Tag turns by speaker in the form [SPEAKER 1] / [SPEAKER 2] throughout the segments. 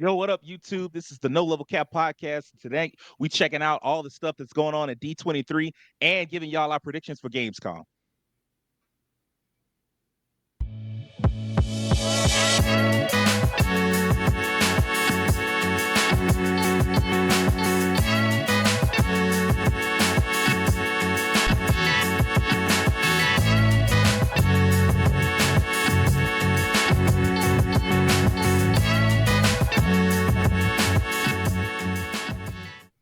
[SPEAKER 1] Yo, what up, YouTube? This is the No Level Cap Podcast. Today, we checking out all the stuff that's going on at D23 and giving y'all our predictions for Gamescom.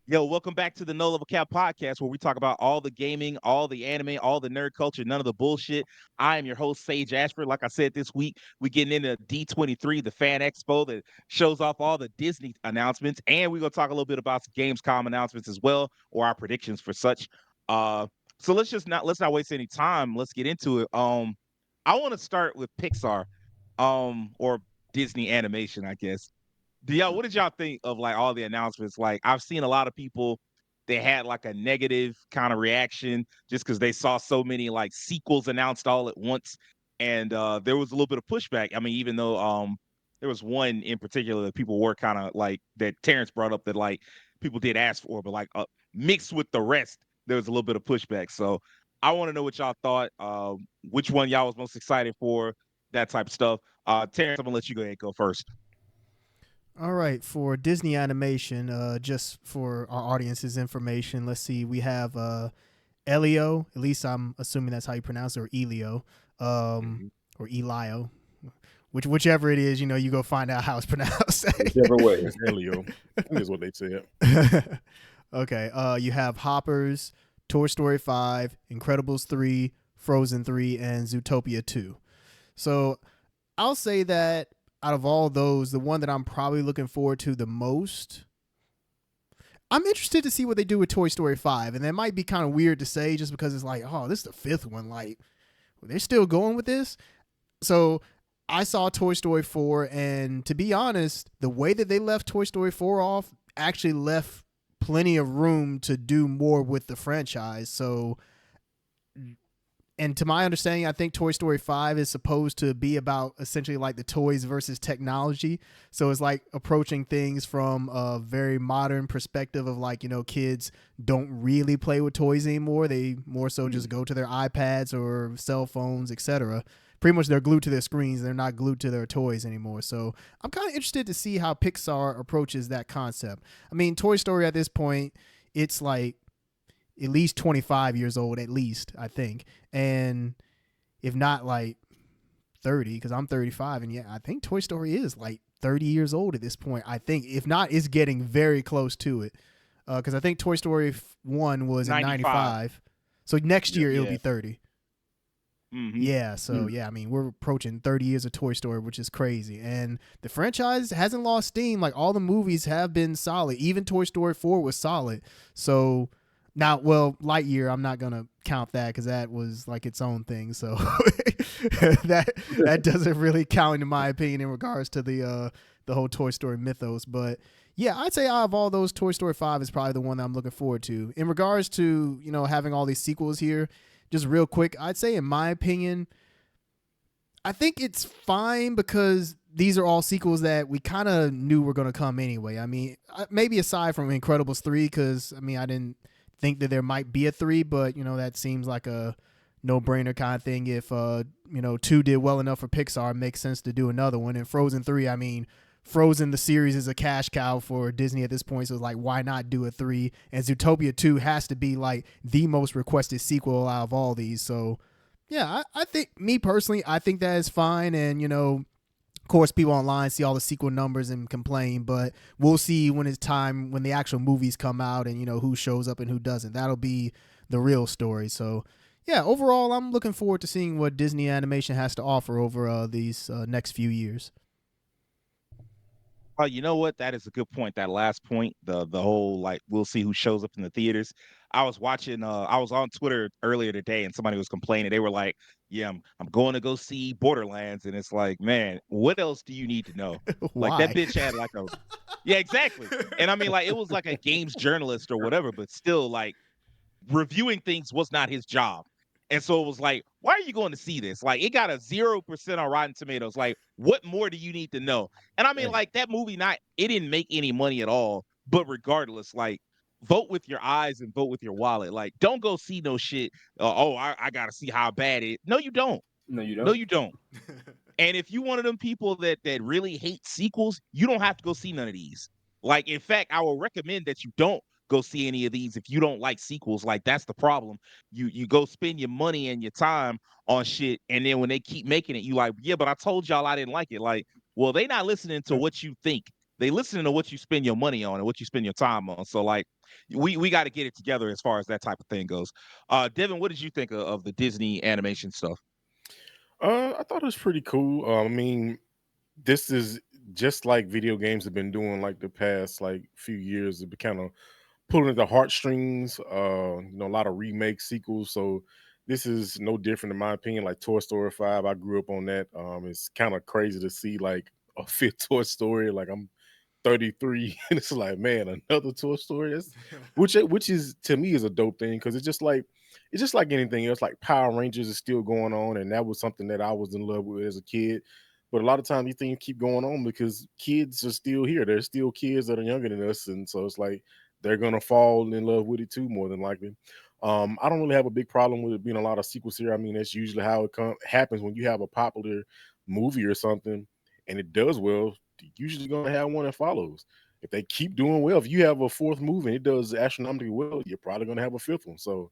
[SPEAKER 1] Yo, welcome back to the No Level Cap Podcast, where we talk about all the gaming, all the anime, all the nerd culture, none of the bullshit. I am your host, Sage Ashford. Like I said, this week we getting into D23, the fan expo that shows off all the Disney announcements, and we're gonna talk a little bit about some Gamescom announcements as well, or our predictions for such. Uh, so let's not waste any time. Let's get into it. I want to start with Pixar, or Disney animation, I guess. What did y'all think of like all the announcements? Like I've seen a lot of people they had like a negative kind of reaction just because they saw so many like sequels announced all at once. And there was a little bit of pushback. I mean, even though there was one in particular that people were kind of like that Terrence brought up that like people did ask for, but like mixed with the rest, there was a little bit of pushback. So I want to know what y'all thought, which one y'all was most excited for, that type of stuff. Terrence, I'm gonna let you go ahead and go first.
[SPEAKER 2] All right, for Disney animation, just for our audience's information, let's see. We have Elio, at least I'm assuming that's how you pronounce it, or Elio,
[SPEAKER 1] Mhm.
[SPEAKER 2] or Elio, whichever it is, you go find out how it's pronounced.
[SPEAKER 3] Whichever way.
[SPEAKER 4] It's Elio. I think is what they said.
[SPEAKER 2] Okay, you have Hoppers, Toy Story 5, Incredibles 3, Frozen 3, and Zootopia 2. So I'll say that out of all those, the one that I'm probably looking forward to the most, I'm interested to see what they do with Toy Story 5. And that might be kind of weird to say just because it's like, oh, this is the fifth one. Like, they're still going with this? So I saw Toy Story 4, and to be honest, the way that they left Toy Story 4 off actually left plenty of room to do more with the franchise. So, and to my understanding, I think Toy Story 5 is supposed to be about essentially like the toys versus technology. So it's like approaching things from a very modern perspective of like, kids don't really play with toys anymore. They more so just go to their iPads or cell phones, etc. Pretty much they're glued to their screens. They're not glued to their toys anymore. So I'm kind of interested to see how Pixar approaches that concept. I mean, Toy Story at this point, it's like at least 25 years old, at least, I think. And if not like 30, because I'm 35, and yeah, I think Toy Story is like 30 years old at this point. I think, if not, it's getting very close to it. Because I think Toy Story 1 was in 95. So next year it'll be 30.
[SPEAKER 1] Mm-hmm.
[SPEAKER 2] Yeah, so yeah, I mean, we're approaching 30 years of Toy Story, which is crazy. And the franchise hasn't lost steam. Like, all the movies have been solid. Even Toy Story 4 was solid. So now, well, Lightyear, I'm not gonna count that because that was like its own thing. So that doesn't really count in my opinion in regards to the whole Toy Story mythos. But yeah, I'd say out of all those, Toy Story 5 is probably the one that I'm looking forward to. In regards to having all these sequels here, just real quick, I'd say in my opinion, I think it's fine because these are all sequels that we kind of knew were going to come anyway. I mean, maybe aside from Incredibles 3, because I mean, I didn't think that there might be a 3, but that seems like a no-brainer kind of thing. If 2 did well enough for Pixar, it makes sense to do another one. And Frozen 3, I mean, Frozen the series is a cash cow for Disney at this point, so it's like, why not do a 3? And Zootopia 2 has to be like the most requested sequel out of all these. So yeah, I think, me personally, I think that is fine. And of course, people online see all the sequel numbers and complain, but we'll see when it's time, when the actual movies come out, and who shows up and who doesn't. That'll be the real story. So yeah, overall, I'm looking forward to seeing what Disney Animation has to offer over these next few years.
[SPEAKER 1] Oh, you know what? That is a good point. That last point, the whole like we'll see who shows up in the theaters. I was on Twitter earlier today and somebody was complaining. They were like, "Yeah, I'm going to go see Borderlands." And it's like, "Man, what else do you need to know?" Like that
[SPEAKER 2] Why?
[SPEAKER 1] bitch had like a Yeah, exactly. And I mean like it was like a games journalist or whatever, but still like reviewing things was not his job. And so it was like, why are you going to see this? Like, it got a 0% on Rotten Tomatoes. Like, what more do you need to know? And I mean,
[SPEAKER 3] Dang.
[SPEAKER 1] like, that movie, it didn't make any money at all. But regardless, like, vote with your eyes and vote with your wallet. Like, don't go see no shit. I got to see how bad it. No, you don't.
[SPEAKER 3] No, you
[SPEAKER 1] No,
[SPEAKER 3] don't.
[SPEAKER 1] you don't. And if you one of them people that really hate sequels, you don't have to go see none of these. Like, in fact, I will recommend that you don't go see any of these if you don't like sequels. Like, that's the problem. You go spend your money and your time on shit, and then when they keep making it, you like, yeah, but I told y'all I didn't like it. Like, well, they not listening to what you think. They listening to what you spend your money on and what you spend your time on. So like, we got to get it together as far as that type of thing goes. Devin, what did you think of the Disney animation stuff?
[SPEAKER 4] I thought it was pretty cool. I mean, this is just like video games have been doing like the past like few years. It be kind of pulling at the heartstrings. A lot of remakes, sequels. So this is no different in my opinion. Like Toy Story 5, I grew up on that. It's kind of crazy to see like a fifth Toy Story. Like I'm 33, and it's like, man, another Toy Story. Which is to me is a dope thing because it's just like anything else. Like Power Rangers is still going on, and that was something that I was in love with as a kid. But a lot of times these things keep going on because kids are still here. There's still kids that are younger than us, and so it's like they're gonna fall in love with it too, more than likely. I don't really have a big problem with it being a lot of sequels here. I mean, that's usually how it happens when you have a popular movie or something and it does well. Usually going to have one that follows. If they keep doing well, if you have a fourth movie and it does astronomically well, you're probably going to have a fifth one. So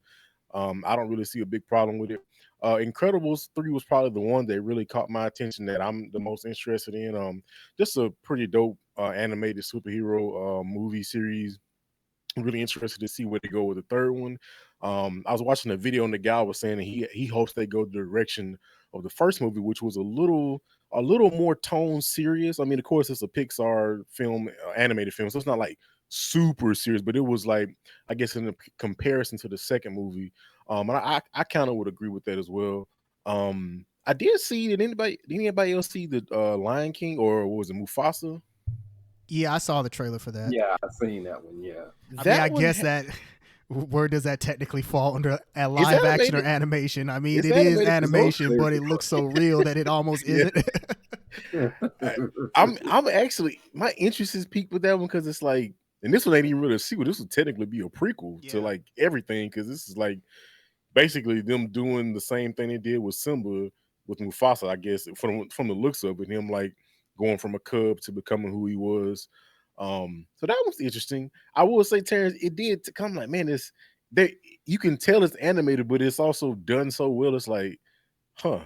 [SPEAKER 4] I don't really see a big problem with it. Incredibles 3 was probably the one that really caught my attention that I'm the most interested in. Just a pretty dope animated superhero movie series. I'm really interested to see where they go with the third one. I was watching a video and the guy was saying that he hopes they go the direction of the first movie, which was a little more tone serious. I mean, of course, it's a Pixar film, animated film, so it's not like super serious, but it was like, I guess, in a comparison to the second movie. And I kind of would agree with that as well. I did see, did anybody else see the Lion King, or what was it, Mufasa?
[SPEAKER 2] Yeah, I saw the trailer for that.
[SPEAKER 3] Yeah, I've seen that one. Yeah.
[SPEAKER 2] I mean, I
[SPEAKER 4] One
[SPEAKER 2] guess that where does that technically fall under a
[SPEAKER 4] is
[SPEAKER 2] live action or
[SPEAKER 4] animated.
[SPEAKER 2] animation? I mean,
[SPEAKER 4] It's
[SPEAKER 2] it is
[SPEAKER 4] animated.
[SPEAKER 2] animation, but it looks so real that it almost
[SPEAKER 4] Yeah.
[SPEAKER 2] isn't.
[SPEAKER 4] I'm actually, my interest is peaked with that one because it's like, and this one ain't even really a sequel. This would technically be a prequel to
[SPEAKER 2] Yeah.
[SPEAKER 4] like everything because this is like basically them doing the same thing they did with Simba with Mufasa, I guess, from the looks of it, him like going from a cub to becoming who he was. So that was interesting. I will say, Terrence, it did to come like, man, it's they you can tell it's animated, but it's also done so well. It's like, huh,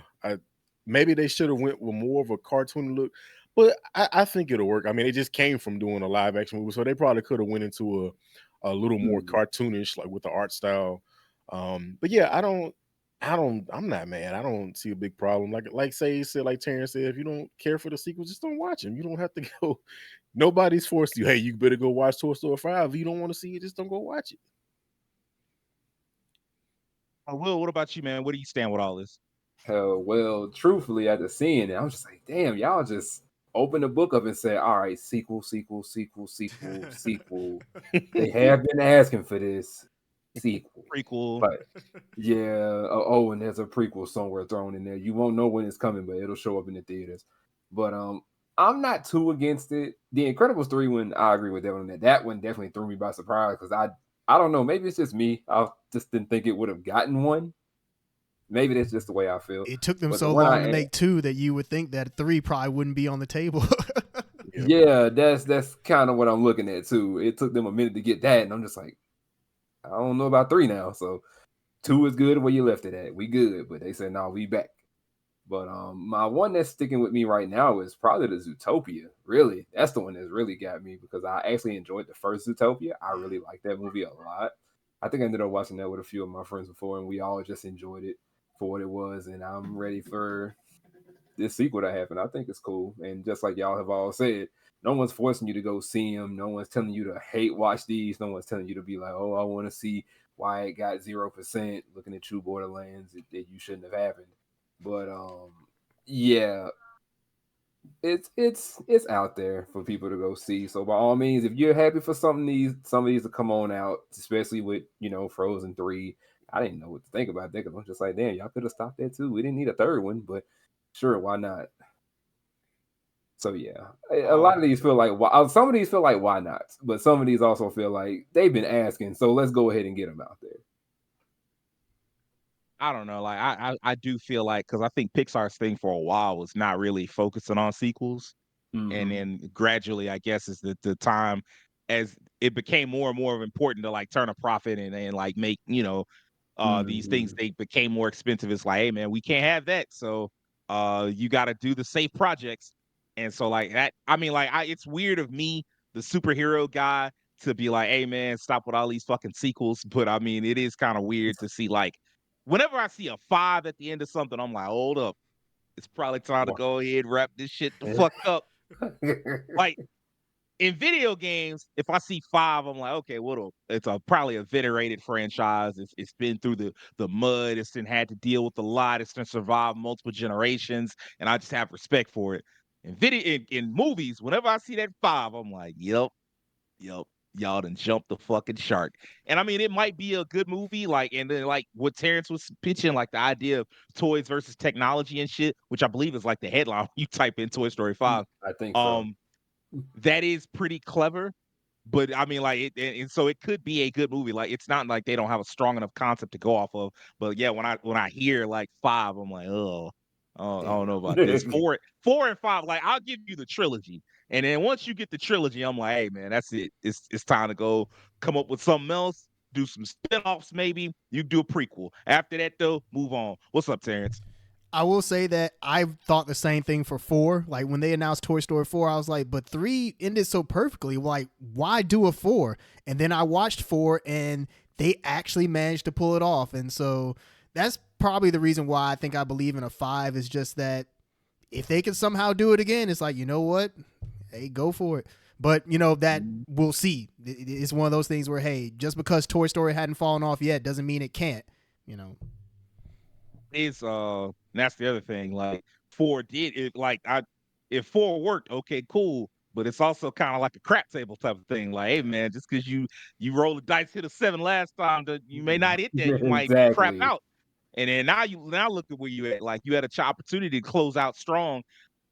[SPEAKER 4] maybe they should have went with more of a cartoon look, but I think it'll work. I mean, it just came from doing a live action movie, so they probably could have went into a little more cartoonish, like with the art style. But yeah, I'm not mad. I don't see a big problem. Like say said, like Terrence said, if you don't care for the sequel, just don't watch them. You don't have to go. Nobody's forced you. Hey, you better go watch Toy Story 5. If you don't want to see it, just don't go watch it.
[SPEAKER 1] Will, what about you, man? Where do you stand with all this?
[SPEAKER 3] Well, truthfully, after seeing it, I'm just like, damn, y'all just open the book up and say, all right, sequel, sequel, sequel, sequel, sequel. They have been asking for this sequel.
[SPEAKER 1] Prequel.
[SPEAKER 3] But yeah, and there's a prequel somewhere thrown in there. You won't know when it's coming, but it'll show up in the theaters. But I'm not too against it. The Incredibles 3 one, I agree with that one. That one definitely threw me by surprise because I don't know, maybe it's just me. I just didn't think it would have gotten one. Maybe that's just the way I feel.
[SPEAKER 2] It took them
[SPEAKER 3] But
[SPEAKER 2] so long to make 2 that you would think that 3 probably wouldn't be on the table.
[SPEAKER 3] Yeah, that's kind of what I'm looking at too. It took them a minute to get that, and I'm just like, I don't know about 3 now. So 2 is good where you left it at. We good, but they said no, we back. But my one that's sticking with me right now is probably the Zootopia. Really, that's the one that's really got me because I actually enjoyed the first Zootopia. I really liked that movie a lot. I think I ended up watching that with a few of my friends before, and we all just enjoyed it for what it was. And I'm ready for this sequel to happen. I think it's cool. And just like y'all have all said, no one's forcing you to go see them. No one's telling you to hate watch these. No one's telling you to be like, oh, I want to see why it got 0%. Looking at you, Borderlands, that you shouldn't have happened. But yeah, it's out there for people to go see. So by all means, if you're happy for some of these to come on out, especially with Frozen 3, I didn't know what to think about that because I'm just like, damn, y'all could have stopped that too. We didn't need a third one, but sure, why not? So yeah, a lot of these feel like some of these feel like why not, but some of these also feel like they've been asking, so let's go ahead and get them out there.
[SPEAKER 1] I don't know. Like I do feel like because I think Pixar's thing for a while was not really focusing on sequels, and then gradually, I guess, is the time as it became more and more important to like turn a profit and like make these things they became more expensive. It's like, hey man, we can't have that, so you got to do the safe projects, and so like that. I mean, like it's weird of me, the superhero guy, to be like, hey man, stop with all these fucking sequels. But I mean, it is kind of weird to see like whenever I see a 5 at the end of something, I'm like, hold up, it's probably time to go ahead and wrap this shit the fuck up. Like in video games, if I see 5, I'm like, okay, it's probably a venerated franchise. It's been through the mud. It's been had to deal with a lot. It's been survived multiple generations, and I just have respect for it. In movies, whenever I see that 5, I'm like, yep, y'all done jumped the fucking shark. And I mean, it might be a good movie, like, and then like what Terrence was pitching, like the idea of toys versus technology and shit, which I believe is like the headline when you type in Toy Story 5.
[SPEAKER 3] I think so.
[SPEAKER 1] That is pretty clever. But I mean, like, and so it could be a good movie. Like, it's not like they don't have a strong enough concept to go off of. But yeah, when I hear like 5, I'm like, oh, I don't know about this. Four and 5, like I'll give you the trilogy, and then once you get the trilogy, I'm like, hey man, that's it. It's time to go come up with something else. Do some spinoffs, maybe. You do a prequel. After that, though, move on. What's up, Terrence?
[SPEAKER 2] I will say that I thought the same thing for 4. Like when they announced Toy Story 4, I was like, but 3 ended so perfectly. Like, why do a 4? And then I watched 4 and they actually managed to pull it off. And so that's probably the reason why I think I believe in a 5 is just that if they can somehow do it again, it's like, you know what? Hey, go for it. But, that we'll see. It's one of those things where, hey, just because Toy Story hadn't fallen off yet doesn't mean it can't,
[SPEAKER 1] Is that's the other thing. Like 4 did it. Like if 4 worked, okay, cool. But it's also kind of like a crap table type of thing. Like, hey man, just because you roll the dice, hit a 7 last time, you may not hit that. You might crap
[SPEAKER 3] Exactly.
[SPEAKER 1] out. And then now look at where you at. Like you had a opportunity to close out strong.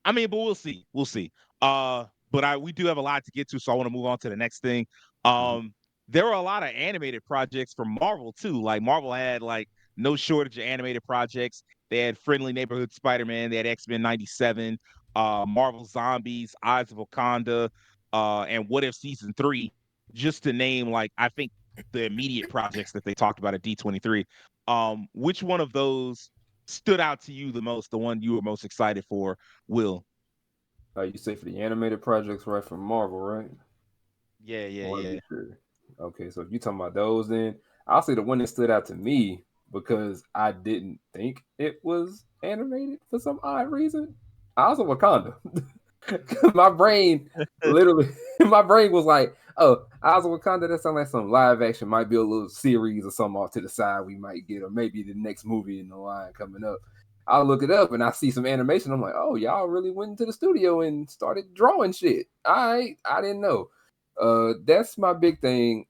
[SPEAKER 1] I mean, but we'll see. We'll see. But we do have a lot to get to, so I want to move on to the next thing. There were a lot of animated projects from Marvel too. Like Marvel had like no shortage of animated projects. They had Friendly Neighborhood Spider-Man. They had X-Men '97, Marvel Zombies, Eyes of Wakanda, and What If Season 3, just to name like I think the immediate projects that they talked about at D23. Which one of those stood out to you the most? The one you were most excited for, Will?
[SPEAKER 3] You say for the animated projects, right, from Marvel, right?
[SPEAKER 1] Yeah,
[SPEAKER 3] I
[SPEAKER 1] yeah,
[SPEAKER 3] want to
[SPEAKER 1] yeah.
[SPEAKER 3] be sure. Okay, so if you're talking about those, then I'll say the one that stood out to me because I didn't think it was animated for some odd reason. I was Wakanda. My brain literally, my brain was like, "Oh, Eyes of Wakanda. That sounds like some live action. Might be a little series or something off to the side we might get, or maybe the next movie in the line coming up." I'll look it up and I see some animation. I'm like, "Oh, y'all really went into the studio and started drawing shit." I didn't know. That's my big thing.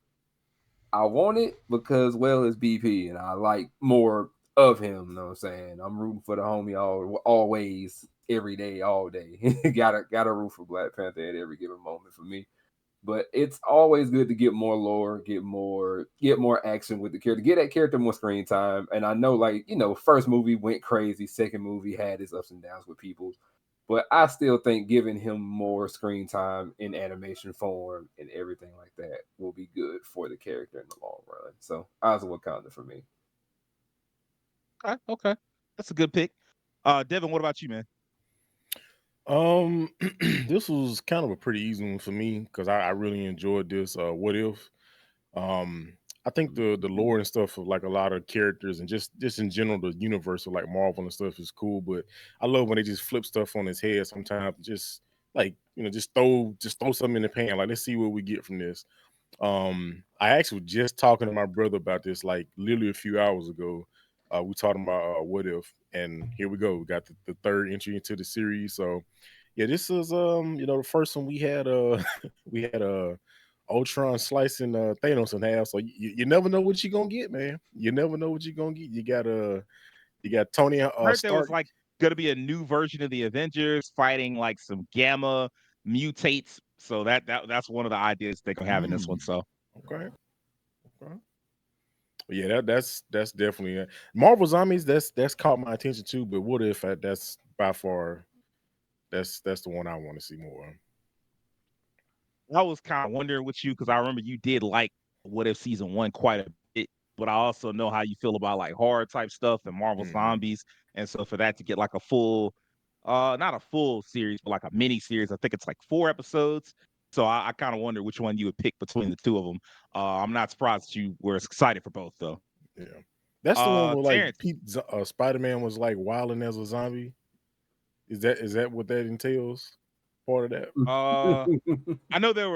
[SPEAKER 3] I want it because, well, it's BP and I like more of him. You know what I'm saying? I'm rooting for the homie always, every day, all day. gotta root for Black Panther at every given moment for me. But it's always good to get more lore, get more action with the character, get that character more screen time. And I know, like, first movie went crazy, second movie had its ups and downs with people. But I still think giving him more screen time in animation form and everything like that will be good for the character in the long run. So Eyes of Wakanda for me.
[SPEAKER 1] Okay, okay, that's a good pick. Devin, what about you, man?
[SPEAKER 4] This was kind of a pretty easy one for me because I really enjoyed this. What if? Um, I think the lore and stuff of like a lot of characters and just in general the universe of like Marvel and stuff is cool. But I love when they just flip stuff on its head sometimes. Just like just throw something in the pan. Like let's see what we get from this. I actually was just talking to my brother about this like literally a few hours ago. We talking about what if, and here we go. We got the third entry into the series. So yeah, this is the first one we had we had Ultron slicing Thanos in half. So you never know what you're gonna get, man. You never know what you're gonna get. You got Tony
[SPEAKER 1] I heard there was
[SPEAKER 4] Stark.
[SPEAKER 1] like going to be a new version of the Avengers fighting like some gamma mutates. So that's one of the ideas they're gonna have in this one. So
[SPEAKER 4] Okay. Okay. Yeah, that's definitely Marvel Zombies. That's caught my attention too. But what if that's by far that's the one I want to see more of.
[SPEAKER 1] I was kind of wondering with you because I remember you did like What If season one quite a bit, but I also know how you feel about like horror type stuff and Marvel
[SPEAKER 4] Mhm.
[SPEAKER 1] Zombies, and so for that to get like a full, not a full series, but like a mini series, I think it's like 4 episodes. So I kind of wonder which one you would pick between the two of them. I'm not surprised that you were excited for both though.
[SPEAKER 4] Yeah, that's the one where like
[SPEAKER 1] Terrence,
[SPEAKER 4] Spider Man was like wilding as a zombie. Is that what that entails? Part of that.
[SPEAKER 1] uh, I know there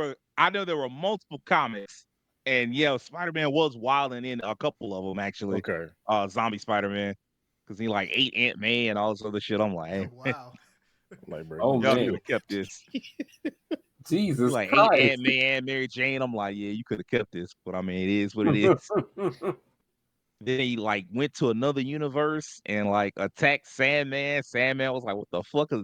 [SPEAKER 1] were multiple comics, and yeah, Spider-Man was wilding in a couple of them actually.
[SPEAKER 4] Okay,
[SPEAKER 1] Zombie Spider-Man, because he like ate Aunt May and all this other shit. I'm like, hey,
[SPEAKER 2] Wow.
[SPEAKER 4] I'm like, bro,
[SPEAKER 3] Oh
[SPEAKER 1] y'all
[SPEAKER 3] man,
[SPEAKER 1] could have kept this. He
[SPEAKER 3] Jesus
[SPEAKER 1] like ate
[SPEAKER 3] Christ!
[SPEAKER 1] Aunt May and Mary Jane. I'm like, yeah, you could have kept this, but I mean, it is what it is. Then he like went to another universe and like attacked Sandman. Sandman was like, "What the fuck is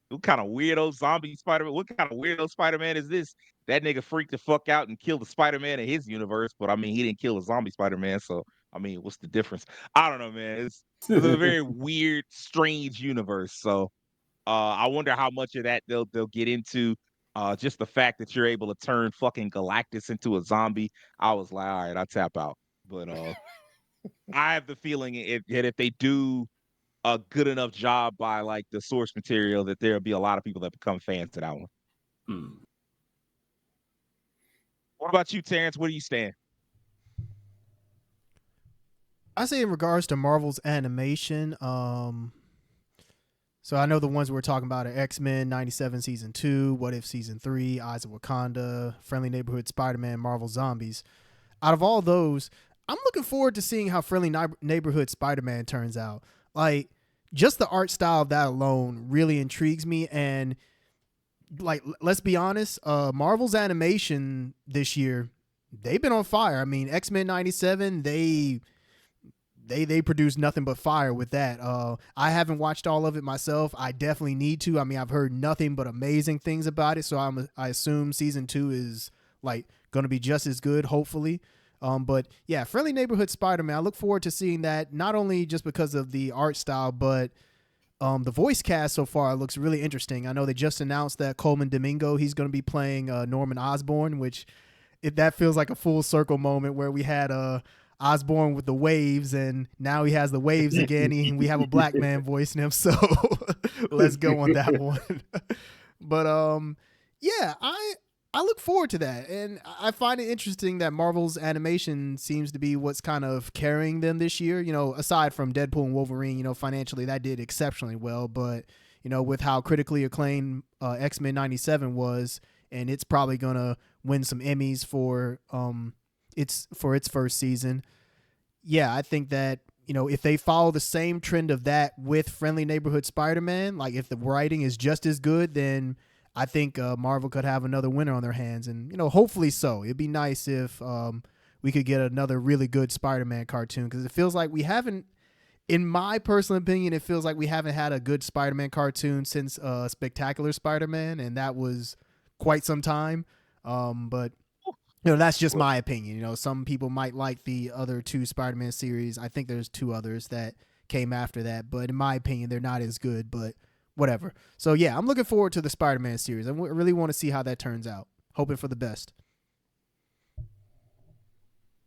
[SPEAKER 1] what kind of weirdo zombie Spider-Man? What kind of weirdo Spider-Man is this?" That nigga freaked the fuck out and killed the Spider-Man in his universe, but I mean, he didn't kill a zombie Spider-Man. So I mean, what's the difference? I don't know, man. It's a very weird, strange universe. So I wonder how much of that they'll get into. Just the fact that you're able to turn fucking Galactus into a zombie. I was like, all right, I tap out. But I have the feeling that if they do a good enough job by like the source material, that there'll be a lot of people that become fans of that one.
[SPEAKER 3] Hmm.
[SPEAKER 1] What about you, Terrence? Where do you stand?
[SPEAKER 2] I say in regards to Marvel's animation, so I know the ones we're talking about are X-Men 97 season 2, What If season 3, Eyes of Wakanda, Friendly Neighborhood Spider-Man, Marvel Zombies. Out of all those, I'm looking forward to seeing how Friendly Neighborhood Spider-Man turns out. Like, just the art style of that alone really intrigues me. And like, let's be honest, Marvel's animation this year, they've been on fire. I mean, X-Men 97, they produced nothing but fire with that. I haven't watched all of it myself. I definitely need to. I mean, I've heard nothing but amazing things about it, so I assume season 2 is like going to be just as good, hopefully. But yeah, Friendly Neighborhood Spider-Man. I look forward to seeing that, not only just because of the art style, but the voice cast so far looks really interesting. I know they just announced that Coleman Domingo, he's going to be playing Norman Osborn, which that feels like a full circle moment where we had Osborn with the waves, and now he has the waves again, and we have a black man voicing him. So let's go on that one. But yeah, I look forward to that, and I find it interesting that Marvel's animation seems to be what's kind of carrying them this year. You know, aside from Deadpool and Wolverine, you know, financially that did exceptionally well, but you know, with how critically acclaimed X-Men 97 was, and it's probably gonna win some Emmys for its first season. Yeah, I think that, you know, if they follow the same trend of that with Friendly Neighborhood Spider-Man, like if the writing is just as good, then I think Marvel could have another winner on their hands, and you know, hopefully so. It'd be nice if we could get another really good Spider-Man cartoon, because it feels like we haven't. In my personal opinion, it feels like we haven't had a good Spider-Man cartoon since Spectacular Spider-Man, and that was quite some time. But you know, that's just
[SPEAKER 4] Well,
[SPEAKER 2] my opinion. You know, some people might like the other two Spider-Man series. I think there's two others that came after that, but in my opinion, they're not as good. But whatever. So yeah, I'm looking forward to the Spider-Man series. I really want to see how that turns out. Hoping for the best.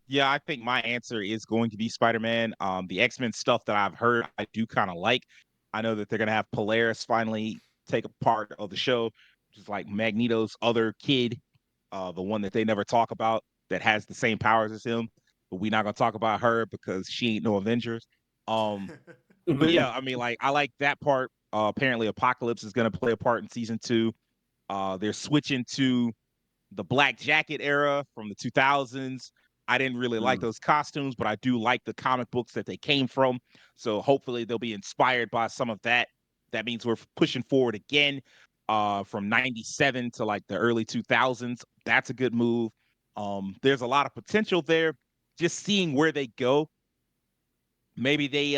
[SPEAKER 1] Yeah, I think my answer is going to be Spider-Man. The X-Men stuff that I've heard, I do kind of like. I know that they're gonna have Polaris finally take a part of the show, which is like Magneto's other kid, the one that they never talk about that has the same powers as him. But we're not gonna talk about her because she ain't no Avengers. Um, but yeah, I mean, like I like that part. Apparently, Apocalypse is gonna play a part in season 2. They're switching to the Black Jacket era from the 2000s. I didn't really like those costumes, but I do like the comic books that they came from. So hopefully they'll be inspired by some of that. That means we're pushing forward again from 97 to like the early 2000s. That's a good move. There's a lot of potential there. Just seeing where they go. Maybe they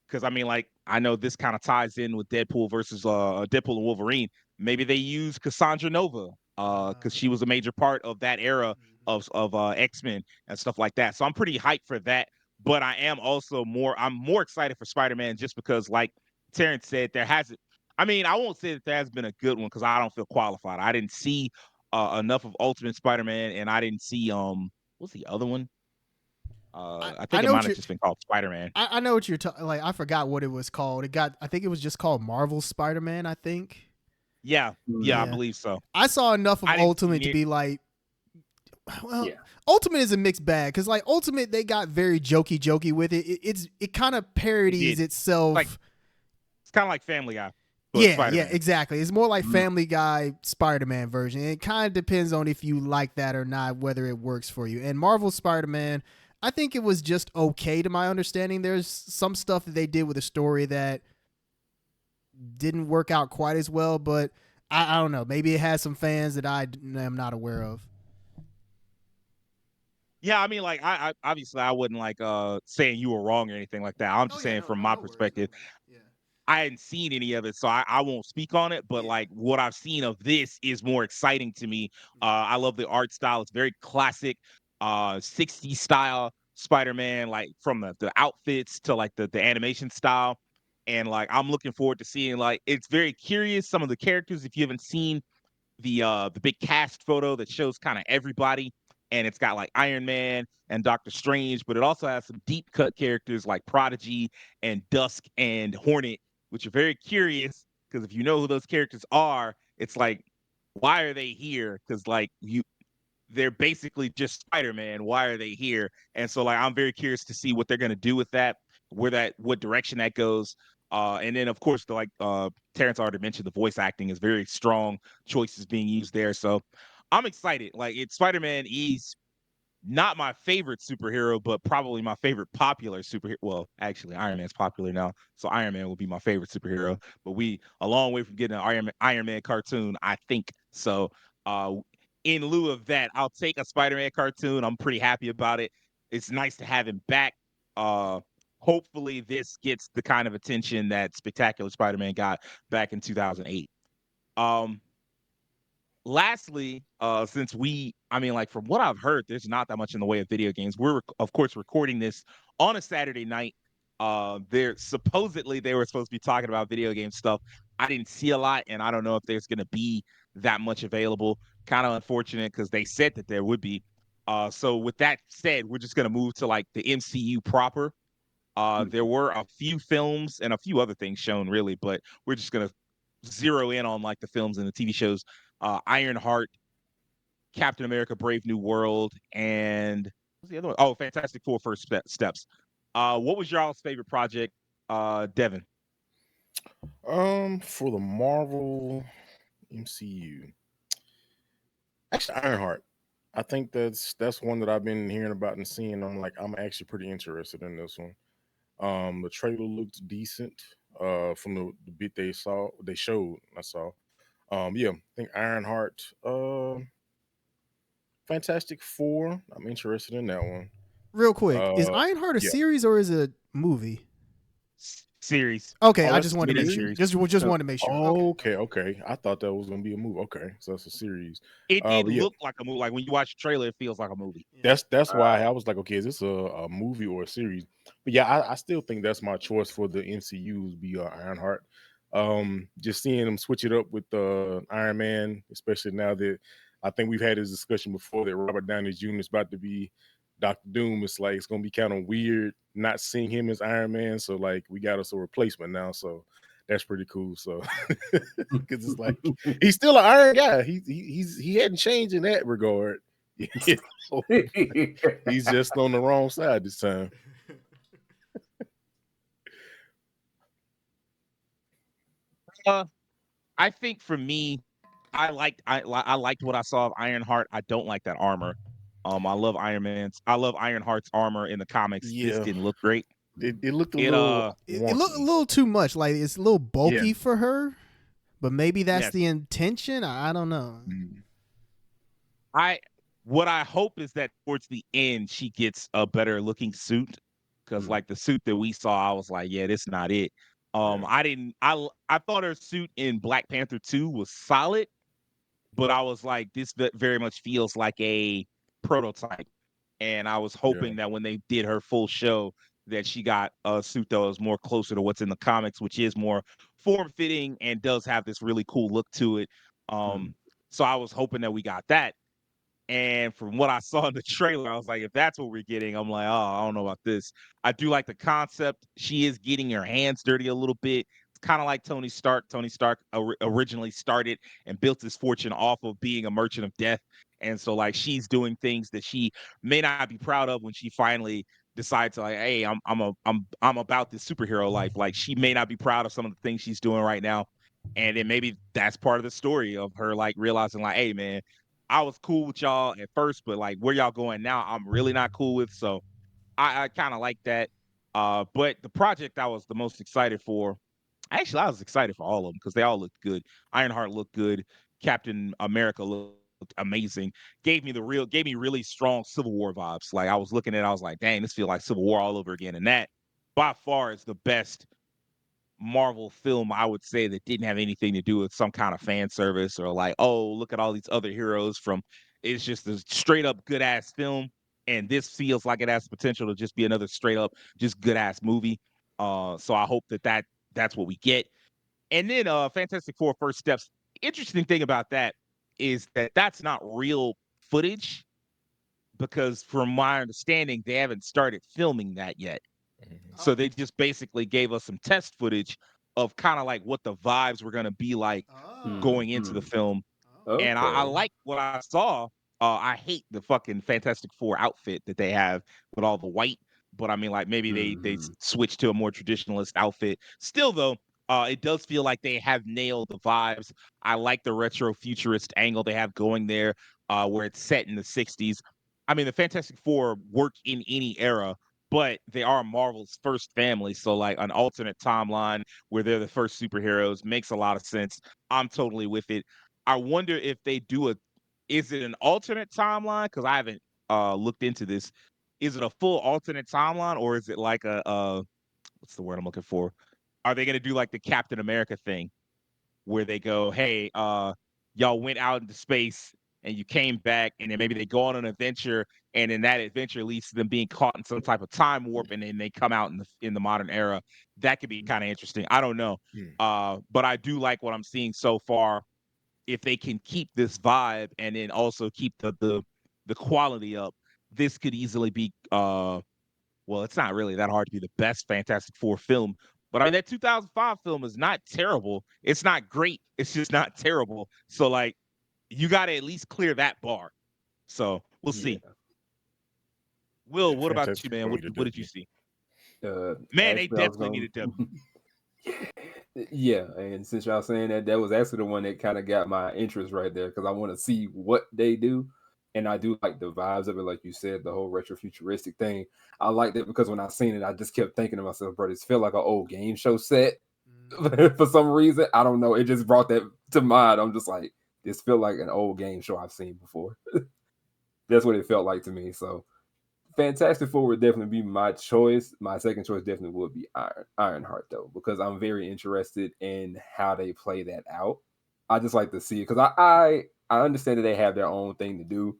[SPEAKER 1] because I mean, like, I know this kind of ties in with Deadpool versus Deadpool and Wolverine. Maybe they use Cassandra Nova because she was a major part of that era of X-Men and stuff like that. So I'm pretty hyped for that. But I'm more excited for Spider-Man just because, like Terrence said, there hasn't. I mean, I won't say that there has been a good one because I don't feel qualified. I didn't see enough of Ultimate Spider-Man, and I didn't see what's the other one? I
[SPEAKER 2] I
[SPEAKER 1] think it
[SPEAKER 2] know
[SPEAKER 1] might
[SPEAKER 2] what
[SPEAKER 1] have
[SPEAKER 2] you're.
[SPEAKER 1] just been called Spider-Man.
[SPEAKER 2] I know what you're talking. Like I forgot what it was called. I think it was just called Marvel Spider-Man. I think.
[SPEAKER 1] Yeah, yeah, I
[SPEAKER 2] Yeah.
[SPEAKER 1] believe so.
[SPEAKER 2] I saw enough of
[SPEAKER 1] I didn't see
[SPEAKER 2] Ultimate to
[SPEAKER 1] near.
[SPEAKER 2] be like, well,
[SPEAKER 3] Yeah.
[SPEAKER 2] Ultimate is a mixed bag because like Ultimate they got very jokey with it. It kind of parodies
[SPEAKER 1] did.
[SPEAKER 2] itself.
[SPEAKER 1] Like, it's kind of like Family Guy, but
[SPEAKER 2] Yeah,
[SPEAKER 1] Spider-Man.
[SPEAKER 2] exactly. It's more like
[SPEAKER 3] Mhm.
[SPEAKER 2] Family Guy Spider-Man version. It kind of depends on if you like that or not, whether it works for you. And Marvel Spider-Man, I think it was just okay to my understanding. There's some stuff that they did with the story that didn't work out quite as well, but I don't know. Maybe it has some fans that I am not aware of.
[SPEAKER 1] Yeah, I mean, like, I obviously I wouldn't like saying you were wrong or anything like that. I'm
[SPEAKER 2] Oh
[SPEAKER 1] just
[SPEAKER 2] yeah,
[SPEAKER 1] saying
[SPEAKER 2] no,
[SPEAKER 1] from
[SPEAKER 2] no,
[SPEAKER 1] my
[SPEAKER 2] no worries, no
[SPEAKER 1] perspective,
[SPEAKER 2] worries. Yeah,
[SPEAKER 1] I hadn't seen any of it, so I won't speak on it. But
[SPEAKER 2] yeah.
[SPEAKER 1] like what I've seen of this is more exciting to me. I love the art style; it's very classic, 60s style Spider-Man, like from the outfits to like the animation style, and like I'm looking forward to seeing like it's very curious. Some of the characters, if you haven't seen the big cast photo that shows kind of everybody, and it's got like Iron Man and Doctor Strange, but it also has some deep cut characters like Prodigy and Dusk and Hornet, which are very curious because if you know who those characters are, it's like, why are they here? Because like they're basically just Spider-Man. Why are they here? And so like I'm very curious to see what they're gonna do with that, what direction that goes. And then of course the Terrence already mentioned, the voice acting is very strong, choices being used there. So I'm excited. Like it's Spider-Man is not my favorite superhero, but probably my favorite popular superhero. Well, actually, Iron Man's popular now, so Iron Man will be my favorite superhero. But we a long way from getting an Iron Man cartoon, I think. So, uh, in lieu of that, I'll take a Spider-Man cartoon. I'm pretty happy about it. It's nice to have him back. Uh, Hopefully, this gets the kind of attention that Spectacular Spider-Man got back in 2008. Um, Lastly, since I mean, like from what I've heard, there's not that much in the way of video games. We're of course recording this on a Saturday night. They're supposedly they were supposed to be talking about video game stuff. I didn't see a lot, and I don't know if there's going to be that much available. Kind of unfortunate because they said that there would be. So with that said, we're just going to move to like the MCU proper. There were a few films and a few other things shown, really, but we're just going to zero in on like the films and the TV shows. Ironheart, Captain America: Brave New World, and what's the other one? Oh, Fantastic Four: First Steps. What was y'all's favorite project, Devin?
[SPEAKER 4] For the Marvel MCU, actually Ironheart. I think that's one that I've been hearing about and seeing. I'm like, I'm actually pretty interested in this one. The trailer looked decent. From the bit they showed, I saw. Yeah, I think Ironheart. Fantastic Four. I'm interested in that one.
[SPEAKER 2] Real quick, is
[SPEAKER 4] Uh,
[SPEAKER 2] Ironheart a
[SPEAKER 4] yeah.
[SPEAKER 2] series or is it a movie?
[SPEAKER 1] Series.
[SPEAKER 2] Okay,
[SPEAKER 4] Oh,
[SPEAKER 2] I
[SPEAKER 4] that's
[SPEAKER 2] just
[SPEAKER 4] a
[SPEAKER 2] wanted to make sure.
[SPEAKER 4] series.
[SPEAKER 2] Just
[SPEAKER 1] So
[SPEAKER 2] wanted to make sure. Okay.
[SPEAKER 4] Okay. I thought that was gonna be a movie. Okay, so that's a series.
[SPEAKER 1] it
[SPEAKER 4] But yeah,
[SPEAKER 1] looked like a movie. Like when you watch the trailer, it feels like a movie.
[SPEAKER 2] Yeah.
[SPEAKER 4] that's why I was like, okay, is this a movie or a series? But yeah, I still think that's my choice for the MCU would be Ironheart. Just seeing them switch it up with Iron Man, especially now that I think we've had this discussion before that Robert Downey Jr. is about to be Doctor Doom. It's like it's gonna be kind of weird not seeing him as Iron Man. So like we got us a replacement now. So that's pretty cool. So because it's like he's still an Iron guy. He hadn't changed in that regard. You know? He's just on the wrong side this time.
[SPEAKER 1] Uh, I think for me, I liked what I saw of Ironheart. I don't like that armor. I love Ironheart's armor in the comics. This
[SPEAKER 4] Yeah,
[SPEAKER 1] didn't look great.
[SPEAKER 4] it looked a
[SPEAKER 1] It
[SPEAKER 4] little
[SPEAKER 2] It looked a
[SPEAKER 4] wonky.
[SPEAKER 2] little too much. Like it's a little
[SPEAKER 4] Yeah.
[SPEAKER 2] bulky for her, but maybe that's
[SPEAKER 1] Yes.
[SPEAKER 2] the intention. I don't know.
[SPEAKER 4] Mm.
[SPEAKER 1] I what I hope is that towards the end she gets a better looking suit, because like the suit that we saw, I was like, yeah, this not it.
[SPEAKER 4] Yeah.
[SPEAKER 1] I didn't. I thought her suit in Black Panther 2 was solid, but I was like, this very much feels like a prototype, and I was
[SPEAKER 4] Yeah.
[SPEAKER 1] hoping that when they did her full show, that she got a suit that was more closer to what's in the comics, which is more form fitting and does have this really cool look to it. Um, so I was hoping that we got that. And from what I saw in the trailer, I was like, if that's what we're getting, I'm like, oh, I don't know about this. I do like the concept. She is getting her hands dirty a little bit. It's kind of like Tony Stark. Tony Stark originally started and built his fortune off of being a merchant of death. And so, like, she's doing things that she may not be proud of when she finally decides to, like, hey, I'm about this superhero life. Like, she may not be proud of some of the things she's doing right now. And then maybe that's part of the story of her, like, realizing, like, hey, man, I was cool with y'all at first, but like where y'all going now, I'm really not cool with. So I kind of like that. But the project I was the most excited for, actually, I was excited for all of them because they all looked good. Ironheart looked good. Captain America looked amazing. Gave me really strong Civil War vibes. Like I was looking at it, I was like, dang, this feels like Civil War all over again. And that by far is the best Marvel film, I would say, that didn't have anything to do with some kind of fan service or like, oh, look at all these other heroes from. It's just a straight up good ass film, and this feels like it has potential to just be another straight up just good ass movie. So I hope that's what we get. And then Fantastic Four: First Steps. Interesting thing about that is that that's not real footage because, from my understanding, they haven't started filming that yet.
[SPEAKER 4] Mhm.
[SPEAKER 1] So they just basically gave us some test footage of kind of like what the vibes were going to be like going into the film. And I
[SPEAKER 3] Okay.
[SPEAKER 1] like what I saw. I hate the fucking Fantastic Four outfit that they have with all the white, but I mean, like maybe they switched to a more traditionalist outfit. Still, though, it does feel like they have nailed the vibes. I like the retro futurist angle they have going there, where it's set in the '60s. I mean, the Fantastic Four work in any era, but they are Marvel's first family. So, like, an alternate timeline where they're the first superheroes makes a lot of sense. I'm totally with it. I wonder if they do is it an alternate timeline? Because I haven't looked into this. Is it a full alternate timeline, or is it like what's the word I'm looking for? Are they going to do like the Captain America thing where they go, hey, y'all went out into space and you came back, and then maybe they go on an adventure, and then that adventure leads to them being caught in some type of time warp, and then they come out in the modern era. That could be kind of interesting. I don't know.
[SPEAKER 4] Mm.
[SPEAKER 1] But I do like what I'm seeing so far. If they can keep this vibe and then also keep the quality up, this could easily be well, it's not really that hard to be the best Fantastic Four film. But I mean, that 2005 film is not terrible. It's not great. It's just not terrible. So, like, you got to at least clear that bar. So, we'll
[SPEAKER 3] Yeah.
[SPEAKER 1] see. Will,
[SPEAKER 4] Yeah,
[SPEAKER 1] what about you,
[SPEAKER 4] Fantastic
[SPEAKER 1] man?
[SPEAKER 4] Four
[SPEAKER 1] What,
[SPEAKER 4] need a
[SPEAKER 1] what did you
[SPEAKER 4] W.
[SPEAKER 1] see? Man, they
[SPEAKER 3] Actually, I was
[SPEAKER 1] definitely
[SPEAKER 3] going.
[SPEAKER 1] need a W.
[SPEAKER 3] Yeah, and since y'all saying that, that was actually the one that kind of got my interest right there because I want to see what they do, and I do like the vibes of it, like you said, the whole retro futuristic thing. I like that because when I seen it, I just kept thinking to myself, bro, this feel like an old game show set for some reason. I don't know. It just brought that to mind. I'm just like, this feel like an old game show I've seen before. That's what it felt like to me. So Fantastic Four would definitely be my choice. My second choice definitely would be Ironheart though, because I'm very interested in how they play that out. I just like to see it because I understand that they have their own thing to do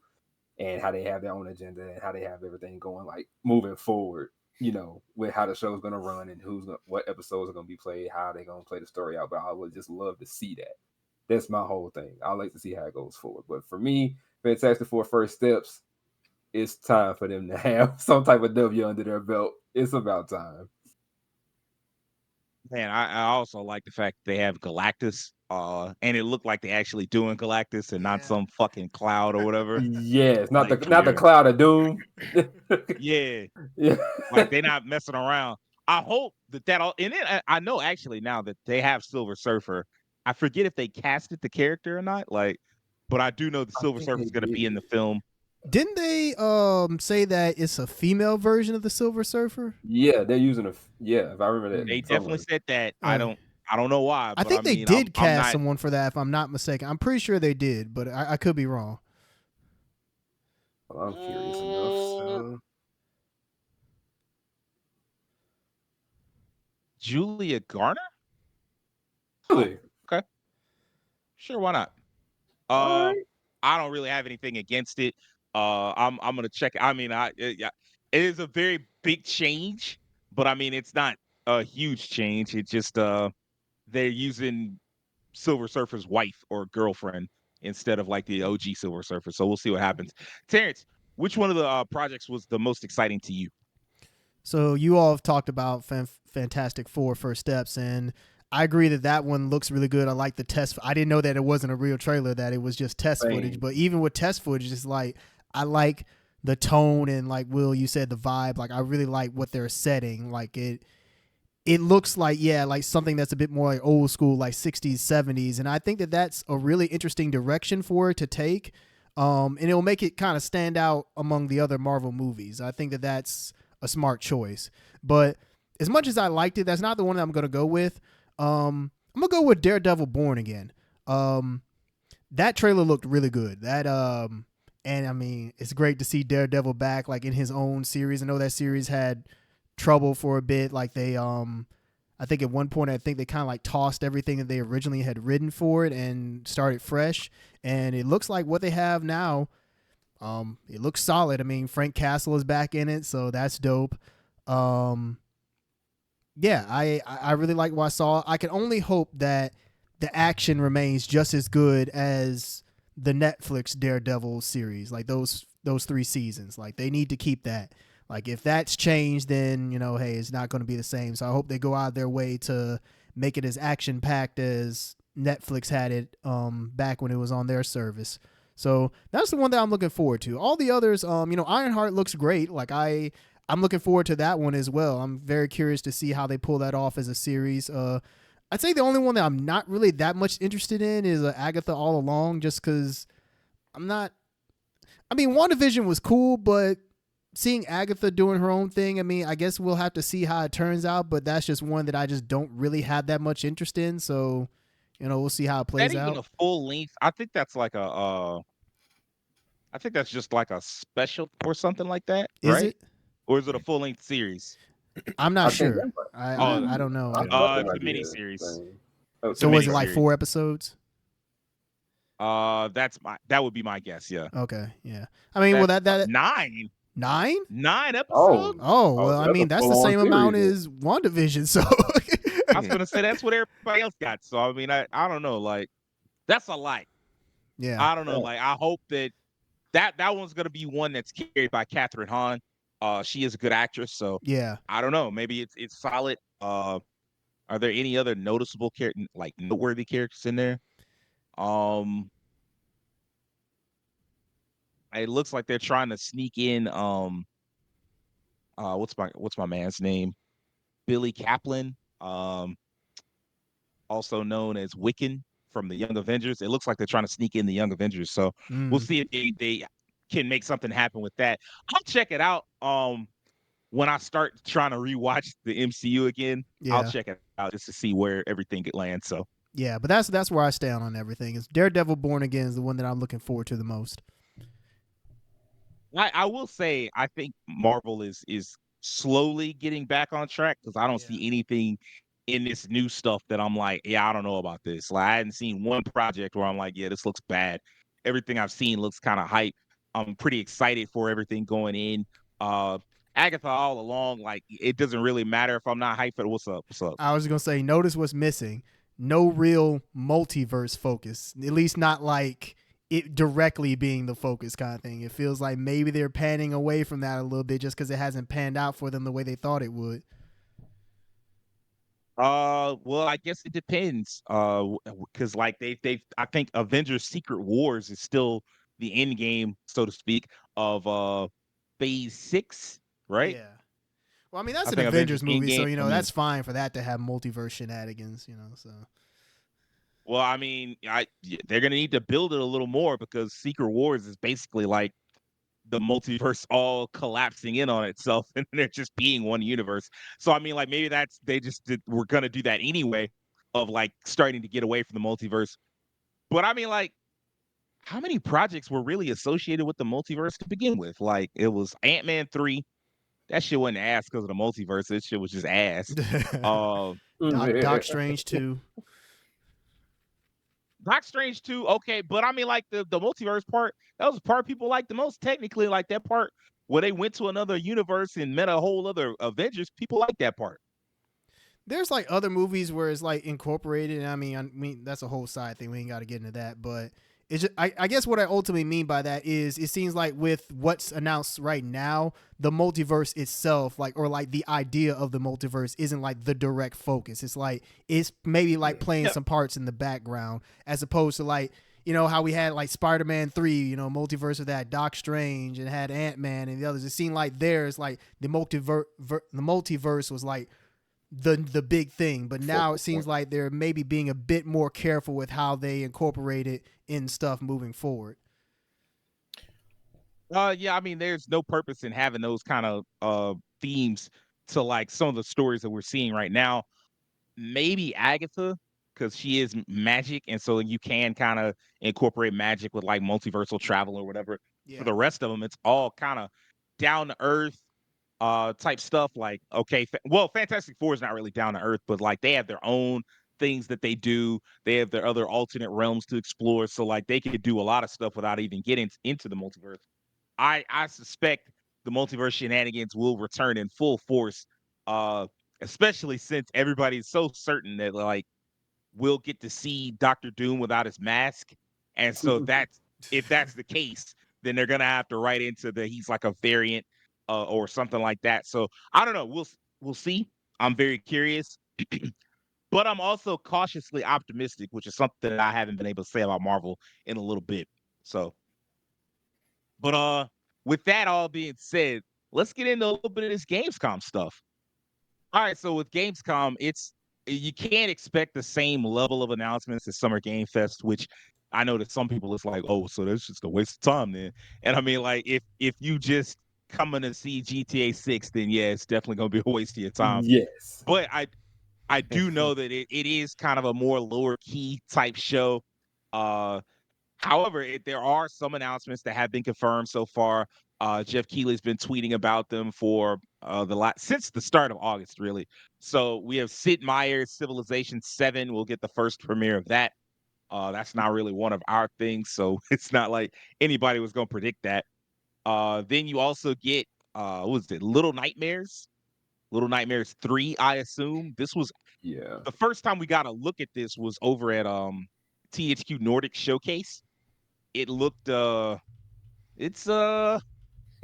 [SPEAKER 3] and how they have their own agenda and how they have everything going like moving forward. You know, with how the show's gonna run and what episodes are gonna be played, how they gonna play the story out. But I would just love to see that. That's my whole thing. I like to see how it goes forward. But for me, Fantastic Four First Steps, it's time for them to have some type of W under their belt. It's about time.
[SPEAKER 1] Man, I also like the fact they have Galactus, and it looked like they actually doing Galactus and not some fucking cloud or whatever.
[SPEAKER 3] Yes,
[SPEAKER 1] Like,
[SPEAKER 3] not the
[SPEAKER 4] Yeah.
[SPEAKER 3] cloud of doom.
[SPEAKER 1] yeah,
[SPEAKER 3] Yeah.
[SPEAKER 1] like they're not messing around. I hope that all, and then I know actually now that they have Silver Surfer. I forget if they casted the character or not. Like, but I do know the
[SPEAKER 3] I
[SPEAKER 1] Silver
[SPEAKER 3] think
[SPEAKER 1] Surfer
[SPEAKER 3] they
[SPEAKER 1] is going to be in
[SPEAKER 3] did.
[SPEAKER 1] the film.
[SPEAKER 2] Didn't they say that it's a female version of the Silver Surfer?
[SPEAKER 3] Yeah, they're using yeah, if I remember
[SPEAKER 1] They
[SPEAKER 3] that
[SPEAKER 1] definitely
[SPEAKER 3] somewhere.
[SPEAKER 1] said that.
[SPEAKER 2] Uh,
[SPEAKER 1] I don't know why,
[SPEAKER 2] I
[SPEAKER 1] but I
[SPEAKER 2] think they
[SPEAKER 1] mean,
[SPEAKER 2] did
[SPEAKER 1] I'm
[SPEAKER 2] cast
[SPEAKER 1] not.
[SPEAKER 2] someone for that, if I'm not mistaken. I'm pretty sure they did, but I could be wrong.
[SPEAKER 3] Well, I'm curious enough. So
[SPEAKER 1] Julia Garner? Huh.
[SPEAKER 3] really,
[SPEAKER 1] Okay. Sure, why not?
[SPEAKER 3] all
[SPEAKER 1] Uh,
[SPEAKER 3] right.
[SPEAKER 1] I don't really have anything against it. I'm gonna check. I mean, yeah, it is a very big change, but I mean, it's not a huge change. It's just they're using Silver Surfer's wife or girlfriend instead of like the OG Silver Surfer. So we'll see what happens. Terrence, which one of the projects was the most exciting to you?
[SPEAKER 2] So you all have talked about Fantastic Four First Steps, and I agree that that one looks really good. I like the test. I didn't know that it wasn't a real trailer, that it was just test footage.
[SPEAKER 3] Same.
[SPEAKER 2] But even with test footage, it's like I like the tone and, like Will, you said, the vibe. Like I really like what they're setting. Like it looks like, yeah, like something that's a bit more like old school, like 60s, 70s. And I think that that's a really interesting direction for it to take. And it'll make it kind of stand out among the other Marvel movies. I think that that's a smart choice. But as much as I liked it, that's not the one that I'm going to go with. I'm going to go with Daredevil Born Again. That trailer looked really good. And I mean, it's great to see Daredevil back, like in his own series. I know that series had trouble for a bit. Like I think at one point, I think they kind of like tossed everything that they originally had written for it and started fresh. And it looks like what they have now. It looks solid. I mean, Frank Castle is back in it, so that's dope. Yeah, I really like what I saw. I can only hope that the action remains just as good as the Netflix Daredevil series, like those 3 seasons. Like they need to keep that. Like if that's changed, then hey, it's not going to be the same. So I hope they go out of their way to make it as action packed as Netflix had it back when it was on their service. So that's the one that I'm looking forward to. All the others, Ironheart looks great. Like I'm looking forward to that one as well. I'm very curious to see how they pull that off as a series. I'd say the only one that I'm not really that much interested in is Agatha All Along, just because I'm not. I mean, WandaVision was cool, but seeing Agatha doing her own thing, I mean, I guess we'll have to see how it turns out, but that's just one that I just don't really have that much interest in. So, we'll see how it
[SPEAKER 1] That
[SPEAKER 2] plays
[SPEAKER 1] even
[SPEAKER 2] out.
[SPEAKER 1] a full length? I think that's like I think that's just like a special or something like that,
[SPEAKER 2] Is
[SPEAKER 1] right?
[SPEAKER 2] it?
[SPEAKER 1] Or is it a full length series?
[SPEAKER 2] I'm
[SPEAKER 3] I
[SPEAKER 2] not
[SPEAKER 3] think
[SPEAKER 2] sure.
[SPEAKER 3] that might.
[SPEAKER 2] I don't know.
[SPEAKER 3] I thought that
[SPEAKER 1] It's a
[SPEAKER 3] might be
[SPEAKER 1] mini
[SPEAKER 3] a
[SPEAKER 1] series.
[SPEAKER 3] thing. Oh,
[SPEAKER 1] It's a
[SPEAKER 2] So
[SPEAKER 1] mini
[SPEAKER 2] was it like
[SPEAKER 1] series.
[SPEAKER 2] 4 episodes?
[SPEAKER 1] That would be my guess. Yeah.
[SPEAKER 2] Okay, yeah. I mean, well,
[SPEAKER 1] That's
[SPEAKER 2] that
[SPEAKER 1] 9
[SPEAKER 2] 9?
[SPEAKER 1] 9
[SPEAKER 3] oh,
[SPEAKER 1] episodes.
[SPEAKER 2] Oh,
[SPEAKER 3] oh,
[SPEAKER 2] well,
[SPEAKER 3] so
[SPEAKER 2] I
[SPEAKER 3] that's a
[SPEAKER 2] mean, that's the
[SPEAKER 3] full-on
[SPEAKER 2] same amount
[SPEAKER 3] series. Then.
[SPEAKER 2] as WandaVision, so.
[SPEAKER 1] I was gonna say that's what everybody else got. So I mean, I don't know. Like that's a lot.
[SPEAKER 2] Yeah,
[SPEAKER 1] I don't know. Like I hope that one's gonna be one that's carried by Catherine Hahn. She is a good actress, so
[SPEAKER 2] yeah.
[SPEAKER 1] I don't know. Maybe it's solid. Are there any other noticeable like noteworthy characters in there? Um, it looks like they're trying to sneak in. What's my man's name? Billy Kaplan. Also known as Wiccan from the Young Avengers. It looks like they're trying to sneak in the Young Avengers. So we'll
[SPEAKER 2] Mm,
[SPEAKER 1] see if they can make something happen with that. I'll check it out. When I start trying to rewatch the MCU again, I'll
[SPEAKER 2] yeah,
[SPEAKER 1] check it out just to see where everything lands. So
[SPEAKER 2] yeah. But that's where I stand on everything. Is Daredevil Born Again is the one that I'm looking forward to the most.
[SPEAKER 1] I will say I think Marvel is slowly getting back on track because I don't
[SPEAKER 2] Yeah.
[SPEAKER 1] see anything in this new stuff that I'm like, yeah, I don't know about this. Like I hadn't seen one project where I'm like, yeah, this looks bad. Everything I've seen looks kind of hype. I'm pretty excited for everything going in. Uh Agatha all along, like it doesn't really matter if I'm not hyped for what's up. What's up?
[SPEAKER 2] I was gonna say, notice what's missing. No real multiverse focus. At least not like it directly being the focus kind of thing. It feels like maybe they're panning away from that a little bit just because it hasn't panned out for them the way they thought it would.
[SPEAKER 1] Well, I guess it depends. Because like they've I think Avengers Secret Wars is still the end game, so to speak, of phase 6, right?
[SPEAKER 2] Yeah. Well, I mean, that's
[SPEAKER 1] I
[SPEAKER 2] an
[SPEAKER 1] think Avengers
[SPEAKER 2] Avengers movie, so
[SPEAKER 1] Endgame. I mean,
[SPEAKER 2] that's fine for that to have multiverse shenanigans. So
[SPEAKER 1] well, I mean, they're gonna need to build it a little more because Secret Wars is basically like the multiverse all collapsing in on itself and there just being one universe. So I mean, like maybe we're gonna do that anyway, of like starting to get away from the multiverse. But I mean, like how many projects were really associated with the multiverse to begin with? Like it was Ant-Man 3. That shit wasn't ass because of the multiverse. That shit was just ass. Uh,
[SPEAKER 2] Doc Strange too.
[SPEAKER 1] Doc Strange 2, okay, but I mean, like the multiverse part, that was the part people liked the most. Technically, like that part where they went to another universe and met a whole other Avengers. People like that part.
[SPEAKER 2] There's like other movies where it's like incorporated. And I mean that's a whole side thing. We ain't got to get into that, but it's just, I guess what I ultimately mean by that is it seems like with what's announced right now, the multiverse itself, like or like the idea of the multiverse, isn't like the direct focus. It's like it's maybe like playing
[SPEAKER 1] Yeah.
[SPEAKER 2] some parts in the background as opposed to like how we had like Spider-Man 3, multiverse of that, Doc Strange, and had Ant-Man and the others. It seemed like theirs, like the multiverse was like the big thing, but now it seems like they're maybe being a bit more careful with how they incorporate it in stuff moving forward.
[SPEAKER 1] Yeah, I mean, there's no purpose in having those kind of themes to like some of the stories that we're seeing right now. Maybe Agatha, because she is magic, and so you can kind of incorporate magic with like multiversal travel or whatever. For
[SPEAKER 2] Yeah.
[SPEAKER 1] the rest of them, it's all kind of down to earth type stuff. Like, okay, well, Fantastic Four is not really down to earth, but like they have their own things that they do. They have their other alternate realms to explore, so like they could do a lot of stuff without even getting into the multiverse. I suspect the multiverse shenanigans will return in full force, uh, especially since everybody's so certain that like we'll get to see Doctor Doom without his mask, and so that's if that's the case, then they're gonna have to write into the he's like a variant or something like that. So I don't know. We'll see. I'm very curious, but I'm also cautiously optimistic, which is something that I haven't been able to say about Marvel in a little bit. So but with that all being said, let's get into a little bit of this Gamescom stuff. All right, so with Gamescom, it's you can't expect the same level of announcements as Summer Game Fest, which I know that some people it's like, oh, so that's just a waste of time then. And I mean, like if you just coming to see GTA 6, then yeah, it's definitely gonna be a waste of your time.
[SPEAKER 3] Yes.
[SPEAKER 1] But I do know that it is kind of a more lower key type show. Uh However, there are some announcements that have been confirmed so far. Jeff Keighley's been tweeting about them for since the start of August, really. So we have Sid Meier's Civilization 7. We'll get the first premiere of that. That's not really one of our things, so it's not like anybody was going to predict that. Then you also get what was it, Little Nightmares? Little Nightmares 3, I assume. This was
[SPEAKER 3] Yeah.
[SPEAKER 1] the first time we got a look at this was over at THQ Nordic Showcase. It looked it's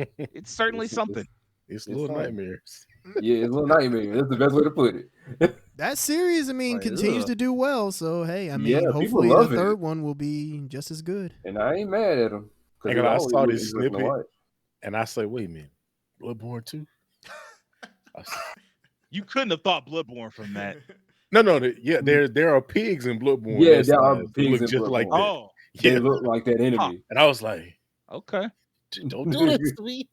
[SPEAKER 1] it's certainly
[SPEAKER 3] It's
[SPEAKER 1] something.
[SPEAKER 4] It's
[SPEAKER 3] it's
[SPEAKER 4] little
[SPEAKER 3] fun.
[SPEAKER 4] nightmares.
[SPEAKER 3] Yeah, it's a little nightmare. That's the best way to put it.
[SPEAKER 2] That series, I mean,
[SPEAKER 1] Like,
[SPEAKER 2] continues
[SPEAKER 1] ugh.
[SPEAKER 2] to do well. So hey, I
[SPEAKER 3] Yeah,
[SPEAKER 2] mean,
[SPEAKER 3] people
[SPEAKER 2] hopefully the
[SPEAKER 3] love it.
[SPEAKER 2] third one will be just as good.
[SPEAKER 3] And I ain't mad at them because
[SPEAKER 4] And
[SPEAKER 3] it
[SPEAKER 4] I
[SPEAKER 3] always
[SPEAKER 4] saw
[SPEAKER 3] was
[SPEAKER 4] this
[SPEAKER 3] interesting to
[SPEAKER 4] snippet
[SPEAKER 3] watch.
[SPEAKER 4] and I say, wait a minute, Bloodborne 2?
[SPEAKER 1] You couldn't have thought Bloodborne from that.
[SPEAKER 4] No, there are pigs in Bloodborne
[SPEAKER 3] Yeah,
[SPEAKER 4] that
[SPEAKER 3] there are
[SPEAKER 4] size who
[SPEAKER 3] pigs
[SPEAKER 4] look
[SPEAKER 3] in
[SPEAKER 4] just like
[SPEAKER 3] Bloodborne.
[SPEAKER 4] that.
[SPEAKER 1] Oh,
[SPEAKER 3] They
[SPEAKER 4] Yeah.
[SPEAKER 3] look like that enemy.
[SPEAKER 4] And I was like,
[SPEAKER 1] okay.
[SPEAKER 4] don't do this to me.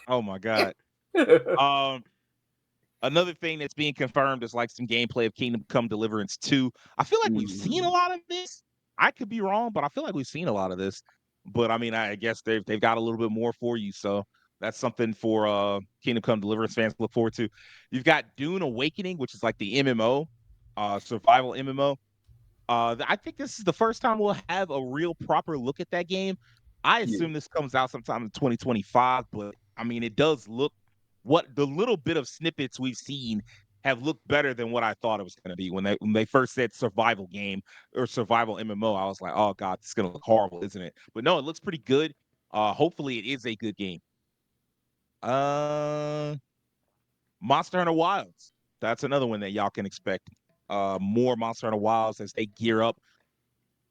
[SPEAKER 1] Oh my god. Um, Another thing that's being confirmed is like some gameplay of Kingdom Come Deliverance 2. I feel like we've seen a
[SPEAKER 3] Mhm.
[SPEAKER 1] lot of this. I could be wrong, but I feel like we've seen a lot of this. But I mean, I guess they've got a little bit more for you, so that's something for Kingdom Come Deliverance fans to look forward to. You've got Dune Awakening, which is like the MMO, survival MMO. I think this is the first time we'll have a real proper look at that game. I
[SPEAKER 3] Yeah.
[SPEAKER 1] assume this comes out sometime in 2025, but I mean, it does look what the little bit of snippets we've seen have looked better than what I thought it was going to be when they first said survival game or survival MMO. I was like, oh god, it's going to look horrible, isn't it? But no, it looks pretty good. Hopefully, it is a good game. Uh, Monster Hunter Wilds. That's another one that y'all can expect. More Monster Hunter Wilds as they gear up.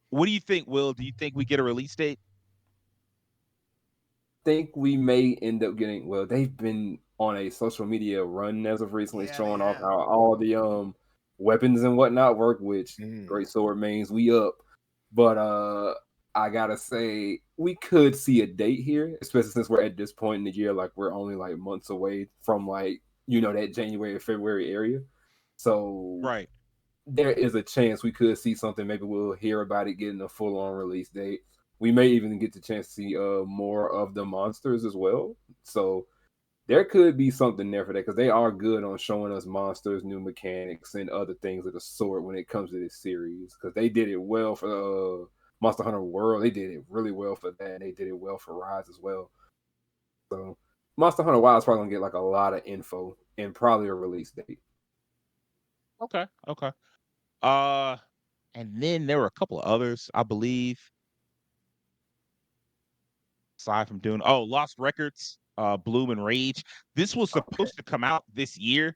[SPEAKER 1] What do you think, Will? Do you think we get a release date?
[SPEAKER 3] Think we may end up getting, well, they've been on a social media run as of recently,
[SPEAKER 2] Yeah,
[SPEAKER 3] showing
[SPEAKER 2] they
[SPEAKER 3] off
[SPEAKER 2] have.
[SPEAKER 3] how all the weapons and whatnot work, which
[SPEAKER 4] Mm.
[SPEAKER 3] Great Sword means we up. But I gotta say we could see a date here, especially since we're at this point in the year, like we're only like months away from like that January February area. So
[SPEAKER 1] Right.
[SPEAKER 3] there is a chance we could see something. Maybe we'll hear about it getting a full on release date. we may even get the chance to see more of the monsters as well. So there could be something there for that because they are good on showing us monsters, new mechanics, and other things of the sort when it comes to this series. Because they did it well for Monster Hunter World, they did it really well for that, and they did it well for Rise as well. So Monster Hunter Wild is probably gonna get like a lot of info and probably a release date.
[SPEAKER 1] Okay. Okay. Uh, and then there were a couple of others, I believe, aside from doing Lost Records, Bloom and Rage. This was
[SPEAKER 3] Okay.
[SPEAKER 1] supposed to come out this year.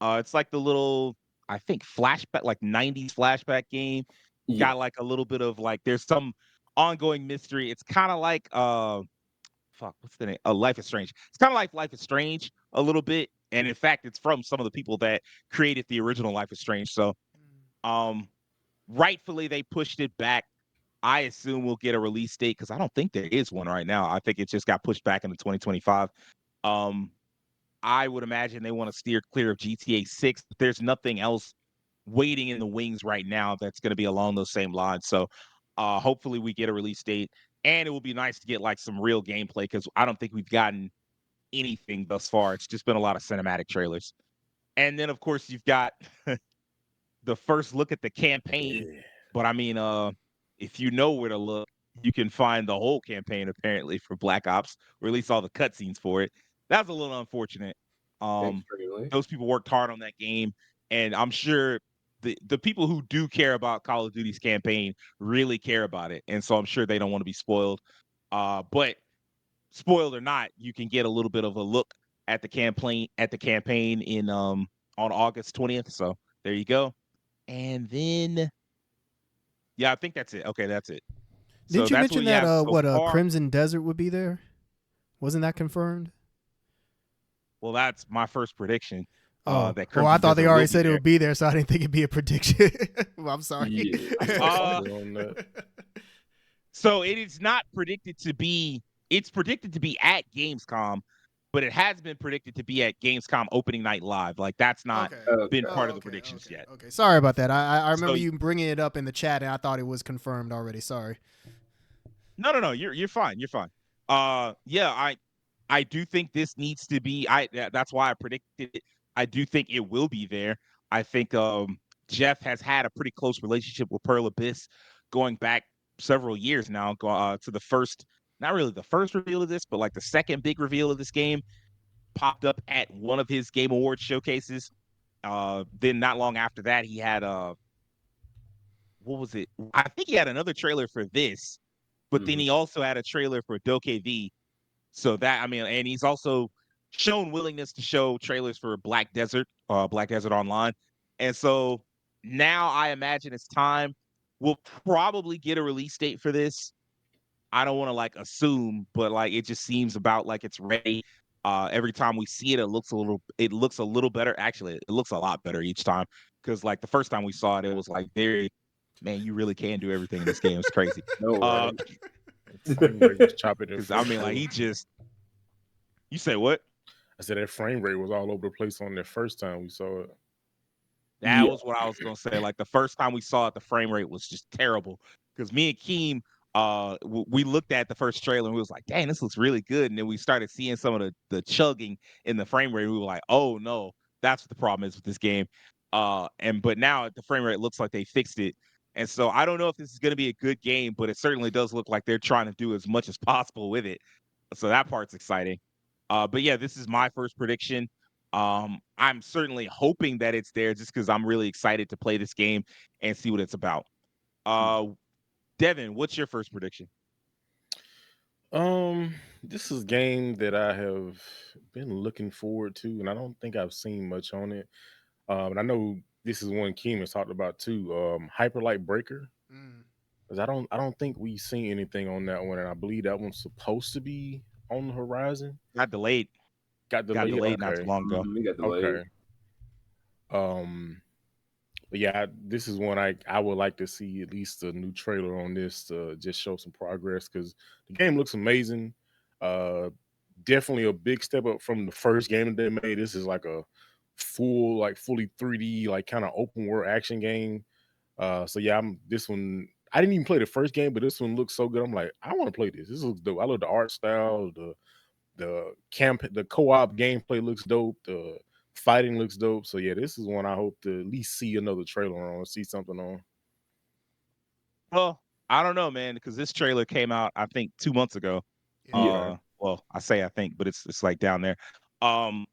[SPEAKER 1] It's like the little, I think, flashback, like 90s flashback game.
[SPEAKER 3] Yeah.
[SPEAKER 1] Got like a little bit of like there's some ongoing mystery. It's kind of like fuck, what's the name? Life is Strange. It's kind of like Life is Strange a little bit. And in fact, it's from some of the people that created the original Life is Strange. So um rightfully they pushed it back. I assume we'll get a release date because I don't think there is one right now. I think it just got pushed back into 2025. Um, I would imagine they want to steer clear of GTA 6. But there's nothing else waiting in the wings right now that's going to be along those same lines. So hopefully we get a release date, and it will be nice to get like some real gameplay because I don't think we've gotten anything thus far. It's just been a lot of cinematic trailers. And then of course you've got the first look at the campaign.
[SPEAKER 4] Yeah.
[SPEAKER 1] But I mean, if you know where to look, you can find the whole campaign apparently for Black Ops, or at least all the cutscenes for it. That's a little unfortunate.
[SPEAKER 3] Extremely.
[SPEAKER 1] Those people worked hard on that game, and I'm sure the people who do care about Call of Duty's campaign really care about it, and so I'm sure they don't want to be spoiled. But spoiled or not, you can get a little bit of a look at the campaign in on August 20th. So there you go. And then, yeah, I think that's it. Okay, that's it. So
[SPEAKER 2] Didn't you
[SPEAKER 1] that's what
[SPEAKER 2] mention
[SPEAKER 1] we
[SPEAKER 2] that
[SPEAKER 1] have so far.
[SPEAKER 2] Crimson Desert would be there? Wasn't that confirmed?
[SPEAKER 1] Well, that's my first prediction.
[SPEAKER 2] Oh,
[SPEAKER 1] That
[SPEAKER 2] I
[SPEAKER 1] Crimson
[SPEAKER 2] thought they
[SPEAKER 1] Desert will
[SPEAKER 2] already
[SPEAKER 1] be
[SPEAKER 2] said it
[SPEAKER 1] there.
[SPEAKER 2] would be there, so I didn't think it'd be a prediction. Well, I'm sorry.
[SPEAKER 3] Yeah.
[SPEAKER 4] I saw
[SPEAKER 1] Uh,
[SPEAKER 4] something on that.
[SPEAKER 1] so it is not predicted to be. It's predicted to be at Gamescom, but it has been predicted to be at Gamescom opening night live. Like that's not
[SPEAKER 2] Okay.
[SPEAKER 1] been
[SPEAKER 3] Okay.
[SPEAKER 1] part
[SPEAKER 2] Oh,
[SPEAKER 1] of the
[SPEAKER 2] okay.
[SPEAKER 1] predictions
[SPEAKER 2] Okay.
[SPEAKER 1] yet.
[SPEAKER 2] Okay. Sorry about that. I
[SPEAKER 1] So
[SPEAKER 2] remember you bringing it up in the chat, and I thought it was confirmed already. Sorry.
[SPEAKER 1] no. You're fine. You're fine. Yeah, I do think this needs to be. That's why I predicted it. I do think it will be there. I think Jeff has had a pretty close relationship with Pearl Abyss going back several years now. To the first, not really the first reveal of this, but like the second big reveal of this game popped up at one of his Game Awards showcases. Then not long after that, he had what was it? I think he had another trailer for this, but then
[SPEAKER 3] Mhm.
[SPEAKER 1] he also had a trailer for Doke V. So that I mean, and he's also shown willingness to show trailers for Black Desert Online. And so now I imagine it's time. We'll probably get a release date for this. I don't want to like assume, but like it just seems about like it's ready. Every time we see it, it looks a little better. Actually, it looks a lot better each time. Because like the first time we saw it, it was like very man, you really can do everything in this game. It's crazy.
[SPEAKER 3] No,
[SPEAKER 1] Uh,
[SPEAKER 3] right?
[SPEAKER 4] Frame rate was chopping at
[SPEAKER 1] because I
[SPEAKER 4] first.
[SPEAKER 1] mean, like he just you say what?
[SPEAKER 4] I said that frame rate was all over the place on that first time we saw it.
[SPEAKER 1] That
[SPEAKER 3] Yeah.
[SPEAKER 1] was what I was gonna say. Like the first time we saw it, the frame rate was just terrible. Because me and Keem, we looked at the first trailer and we was like, "Dang, this looks really good." And then we started seeing some of the chugging in the frame rate. We were like, "Oh no, that's what the problem is with this game." But now the frame rate looks like they fixed it. And so I don't know if this is gonna be a good game, but it certainly does look like they're trying to do as much as possible with it. So that part's exciting. But yeah, this is my first prediction. I'm certainly hoping that it's there just because I'm really excited to play this game and see what it's about. Uh, Devin, what's your first prediction?
[SPEAKER 4] This is a game that I have been looking forward to, and I don't think I've seen much on it. And I know this is one Keem has talked about too. Hyper Light Breaker.
[SPEAKER 2] Mm.
[SPEAKER 4] 'Cause I don't think we've seen anything on that one, and I believe that one's supposed to be on the horizon.
[SPEAKER 1] Got delayed.
[SPEAKER 4] Got
[SPEAKER 1] Got
[SPEAKER 4] delayed.
[SPEAKER 1] delayed not too
[SPEAKER 4] Okay,
[SPEAKER 1] long ago.
[SPEAKER 3] We got delayed.
[SPEAKER 4] okay. Um, but yeah, this is one I would like to see at least a new trailer on this to just show some progress because the game looks amazing. Uh, Definitely a big step up from the first game that they made. This is like a fully 3D, like kind of open world action game. So yeah, this one I didn't even play the first game, but this one looks so good. I'm like, I want to play this. This looks dope. I love the art style, the co-op gameplay looks dope. The fighting looks dope. So yeah, this is one I hope to at least see another trailer on, see something on.
[SPEAKER 1] Well, I don't know, man, because this trailer came out, I think, 2 months ago.
[SPEAKER 3] Yeah.
[SPEAKER 1] Well, I say I think, but it's like down there. Um,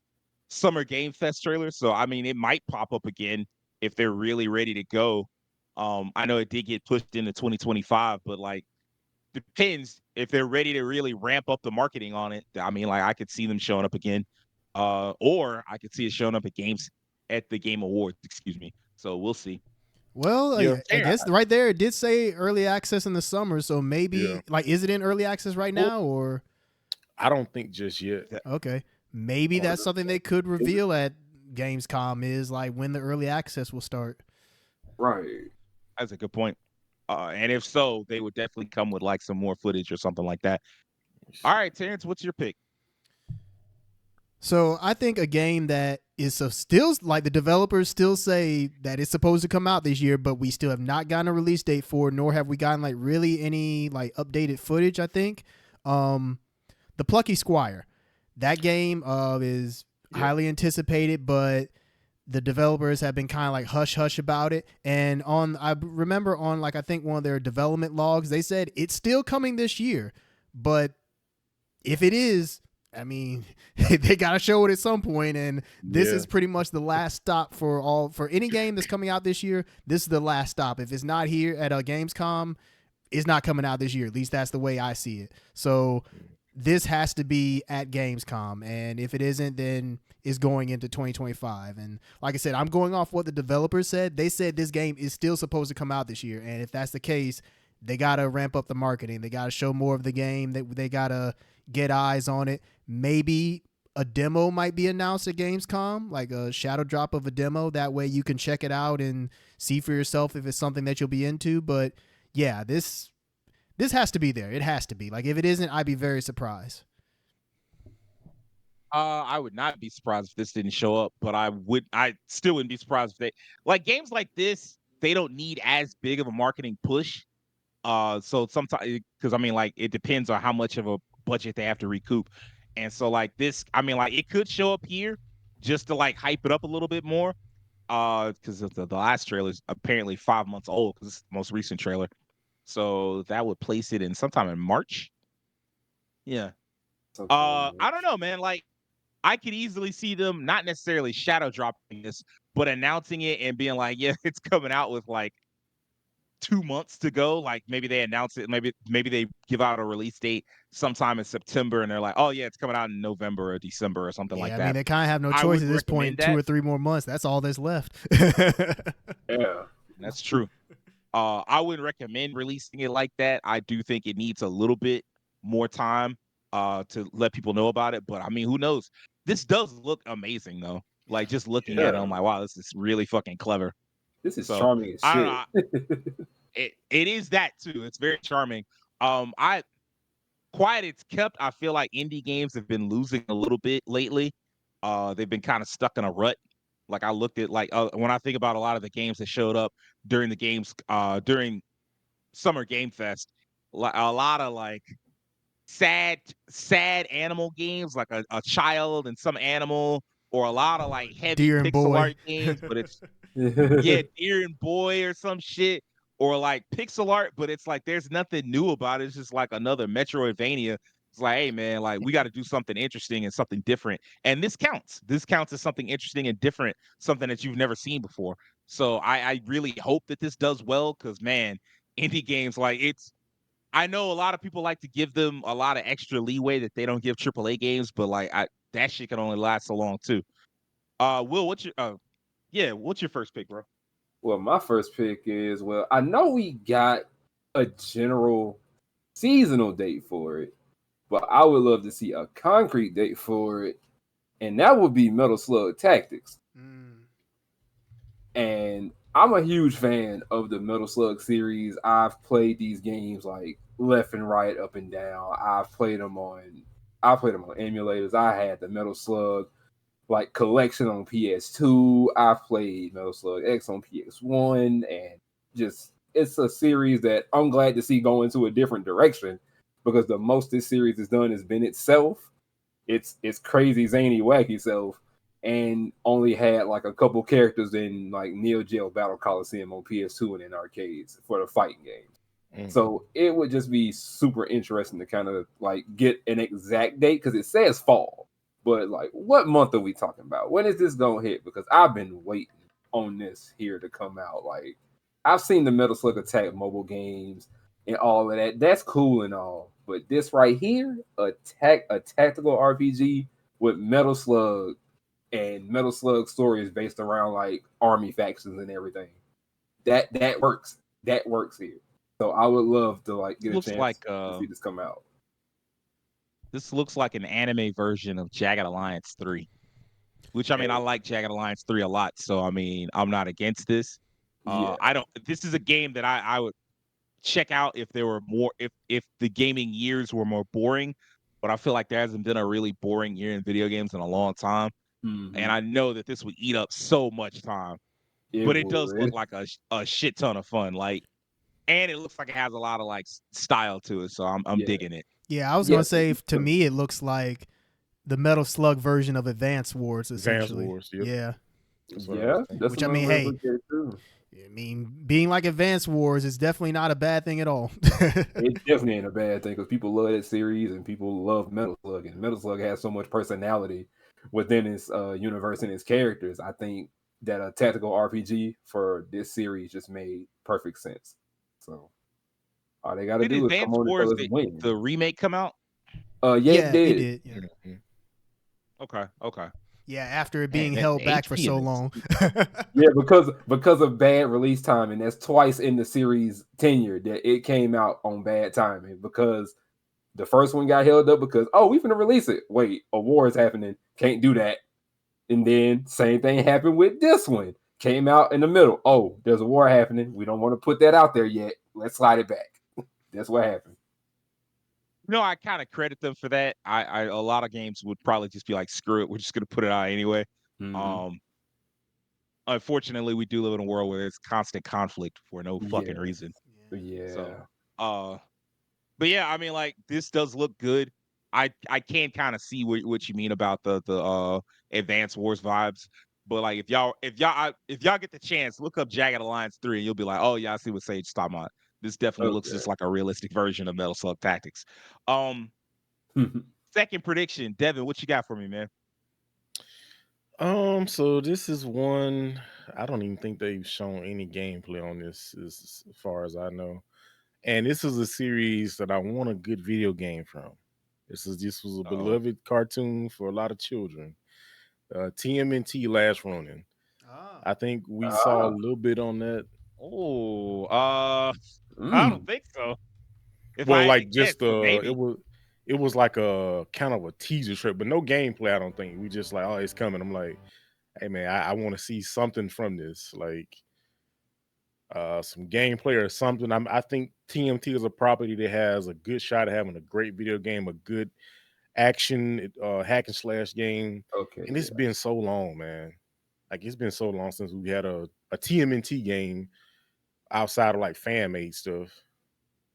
[SPEAKER 1] Summer Game Fest trailer. So I mean, it might pop up again if they're really ready to go. I know it did get pushed into 2025, but like depends if they're ready to really ramp up the marketing on it. I mean, like I could see them showing up again, or I could see it showing up at the Game Awards. Excuse me. So we'll see.
[SPEAKER 2] Well,
[SPEAKER 4] Yeah.
[SPEAKER 2] I guess right there it did say early access in the summer, so maybe
[SPEAKER 4] Yeah.
[SPEAKER 2] like is it in early access right now or
[SPEAKER 4] I don't think just yet.
[SPEAKER 2] okay. Maybe that's something they could reveal at Gamescom is like when the early access will start.
[SPEAKER 3] Right.
[SPEAKER 1] That's a good point. And if so, they would definitely come with like some more footage or something like that. All right, Terrence, what's your pick?
[SPEAKER 2] So I think a game that is so still like the developers still say that it's supposed to come out this year, but we still have not gotten a release date for, nor have we gotten like really any like updated footage. I think, the Plucky Squire, that game is highly anticipated, but the developers have been kind of like hush hush about it. And I remember on like I think one of their development logs, they said it's still coming this year, but if it is, I mean, they got to show it at some point, and this is pretty much the last stop for any game that's coming out this year. This is the last stop. If it's not here at Gamescom, it's not coming out this year. At least that's the way I see it. So this has to be at Gamescom, and if it isn't, then it's going into 2025. And like I said, I'm going off what the developers said. They said this game is still supposed to come out this year, and if that's the case, they got to ramp up the marketing. They got to show more of the game. They got to get eyes on it. Maybe a demo might be announced at Gamescom, like a shadow drop of a demo. That way you can check it out and see for yourself if it's something that you'll be into. But yeah, this has to be there. It has to be. Like if it isn't, I'd be very surprised.
[SPEAKER 1] I would not be surprised if this didn't show up, but I still wouldn't be surprised if they like games like this. They don't need as big of a marketing push. So sometimes, because I mean, like it depends on how much of a budget they have to recoup, and so like this, I mean, like it could show up here just to like hype it up a little bit more. Because the last trailer is apparently 5 months old because it's the most recent trailer, so that would place it in sometime in March. Yeah. I don't know, man. Like I could easily see them not necessarily shadow dropping this, but announcing it and being like, yeah, it's coming out with like 2 months to go. Like maybe they announce it, maybe they give out a release date sometime in September and they're like, oh yeah, it's coming out in November or December or something like
[SPEAKER 2] I
[SPEAKER 1] that.
[SPEAKER 2] mean, they kind of have no
[SPEAKER 1] I
[SPEAKER 2] choice at
[SPEAKER 1] wouldn't
[SPEAKER 2] this point.
[SPEAKER 1] recommend
[SPEAKER 2] 2
[SPEAKER 1] that.
[SPEAKER 2] or 3 more months. That's all that's left.
[SPEAKER 3] Yeah.
[SPEAKER 1] That's true. I wouldn't recommend releasing it like that. I do think it needs a little bit more time to let people know about it. But I mean, who knows? This does look amazing though. Like just looking at it, I'm like, wow, this is really fucking clever.
[SPEAKER 3] This is
[SPEAKER 1] So,
[SPEAKER 3] charming as
[SPEAKER 1] I
[SPEAKER 3] shit.
[SPEAKER 1] don't know. It is that too. It's very charming. I quiet it's kept. I feel like indie games have been losing a little bit lately. They've been kind of stuck in a rut. Like I looked at like when I think about a lot of the games that showed up during Summer Game Fest, like a lot of like sad animal games, like a child and some animal, or a lot of like heavy
[SPEAKER 2] Deer and
[SPEAKER 1] pixel
[SPEAKER 2] Boy.
[SPEAKER 1] art games, but it's yeah, Deer and Boy or some shit, or like pixel art, but it's like there's nothing new about it. It's just like another Metroidvania. It's like, hey man, like we got to do something interesting and something different, and this counts. This counts as something interesting and different, something that you've never seen before. So I really hope that this does well, because man, indie games like it's. I know a lot of people like to give them a lot of extra leeway that they don't give AAA games, but like that shit can only last so long too. Will, what's your first pick, bro?
[SPEAKER 3] Well, my first pick is, well, I know we got a general seasonal date for it, but I would love to see a concrete date for it, and that would be Metal Slug Tactics. And I'm a huge fan of the Metal Slug series. I've played these games like left and right, up and down. I played them on emulators. I had the Metal Slug like collection on PS2. I've played Metal Slug X on PS1, and just it's a series that I'm glad to see go into a different direction, because the most this series has done has been itself. It's crazy, zany, wacky self, and only had like a couple characters in like Neo Geo Battle Coliseum on PS2 and in arcades for the fighting games. So it would just be super interesting to kind of like get an exact date, because it says fall, but like what month are we talking about? When is this gonna hit? Because I've been waiting on this here to come out. Like I've seen the Metal Slug Attack mobile games and all of that. That's cool and all, but this right here, a tactical RPG with Metal Slug, and Metal Slug story is based around like army factions and everything. That works. That works here. So I would love to like get a
[SPEAKER 1] Looks
[SPEAKER 3] chance
[SPEAKER 1] like
[SPEAKER 3] to see this come out.
[SPEAKER 1] this looks like an anime version of Jagged Alliance 3. Which I mean, I like Jagged Alliance 3 a lot, so I mean, I'm not against this.
[SPEAKER 3] Yeah.
[SPEAKER 1] I don't. This is a game that I would check out if there were more, if the gaming years were more boring. But I feel like there hasn't been a really boring year in video games in a long time, and I know that this would eat up so much time.
[SPEAKER 3] It
[SPEAKER 1] But it does look
[SPEAKER 3] would.
[SPEAKER 1] like a shit ton of fun, like, and it looks like it has a lot of like style to it, so I'm
[SPEAKER 3] Yeah.
[SPEAKER 1] digging it.
[SPEAKER 2] Yeah, I was
[SPEAKER 3] Yeah.
[SPEAKER 2] gonna say to me it looks like the Metal Slug version of Advance Wars,
[SPEAKER 4] Advance
[SPEAKER 2] essentially.
[SPEAKER 4] Wars, yep.
[SPEAKER 2] Yeah.
[SPEAKER 4] That's what I
[SPEAKER 3] Yeah,
[SPEAKER 4] was thinking.
[SPEAKER 3] that's
[SPEAKER 2] Which I
[SPEAKER 3] another
[SPEAKER 2] mean,
[SPEAKER 3] way to
[SPEAKER 2] hey,
[SPEAKER 3] look at it too.
[SPEAKER 2] I mean, being like Advance Wars is definitely not a bad thing at all.
[SPEAKER 3] It definitely ain't a bad thing, because people love that series and people love Metal Slug, and Metal Slug has so much personality within its universe and its characters. I think that a tactical RPG for this series just made perfect sense. So all they got to
[SPEAKER 1] Did
[SPEAKER 3] do is come
[SPEAKER 1] Advance
[SPEAKER 3] on and tell
[SPEAKER 1] Wars
[SPEAKER 3] us when.
[SPEAKER 1] the remake come out?
[SPEAKER 3] Yeah, it
[SPEAKER 2] Yeah, it
[SPEAKER 3] did.
[SPEAKER 2] did. Yeah.
[SPEAKER 4] Mhm.
[SPEAKER 1] Okay.
[SPEAKER 2] Yeah, after it
[SPEAKER 1] Man,
[SPEAKER 2] being
[SPEAKER 1] that
[SPEAKER 2] held back for
[SPEAKER 1] HP
[SPEAKER 2] so
[SPEAKER 1] in this.
[SPEAKER 2] long.
[SPEAKER 3] Yeah, because of bad release time, and that's twice in the series tenure that it came out on bad timing. Because the first one got held up because, oh, we finna release it. Wait, a war is happening. Can't do that. And then same thing happened with this one. Came out in the middle. Oh, there's a war happening. We don't want to put that out there yet. Let's slide it back. That's what happened.
[SPEAKER 1] No, I kind of credit them for that. A lot of games would probably just be like, screw it, we're just gonna put it out anyway.
[SPEAKER 3] Mhm.
[SPEAKER 1] Unfortunately, we do live in a world where there's constant conflict for no fucking
[SPEAKER 3] Yeah.
[SPEAKER 1] reason.
[SPEAKER 3] Yeah.
[SPEAKER 1] So, but yeah, I mean, like, this does look good. I can kind of see what you mean about the Advanced Wars vibes. But like, if y'all get the chance, look up Jagged Alliance 3, and you'll be like, oh yeah, I see what Sage is talking about. This definitely looks
[SPEAKER 3] Okay.
[SPEAKER 1] just like a realistic version of Metal Slug Tactics. Second prediction, Devin, what you got for me, man?
[SPEAKER 4] So this is one. I don't even think they've shown any gameplay on this, as far as I know. And this is a series that I want a good video game from. This was a
[SPEAKER 1] Oh,
[SPEAKER 4] beloved cartoon for a lot of children. TMNT Last Ronin. I think we saw a
[SPEAKER 3] Ah.
[SPEAKER 4] little bit on that.
[SPEAKER 1] oh, I don't
[SPEAKER 3] Mm.
[SPEAKER 1] think so. If I
[SPEAKER 4] Well,
[SPEAKER 1] had to
[SPEAKER 4] like
[SPEAKER 1] guess,
[SPEAKER 4] just
[SPEAKER 1] maybe.
[SPEAKER 4] it was like a kind of a teaser trip, but no gameplay. I don't think we just like, oh, it's coming. I'm like, hey man, I want to see something from this, like some gameplay or something. I think TMT is a property that has a good shot at having a great video game, a good action hack and slash game,
[SPEAKER 3] Okay.
[SPEAKER 4] and it's
[SPEAKER 3] Yeah.
[SPEAKER 4] been so long, man. Like it's been so long since we had a TMNT game outside of like fan made stuff.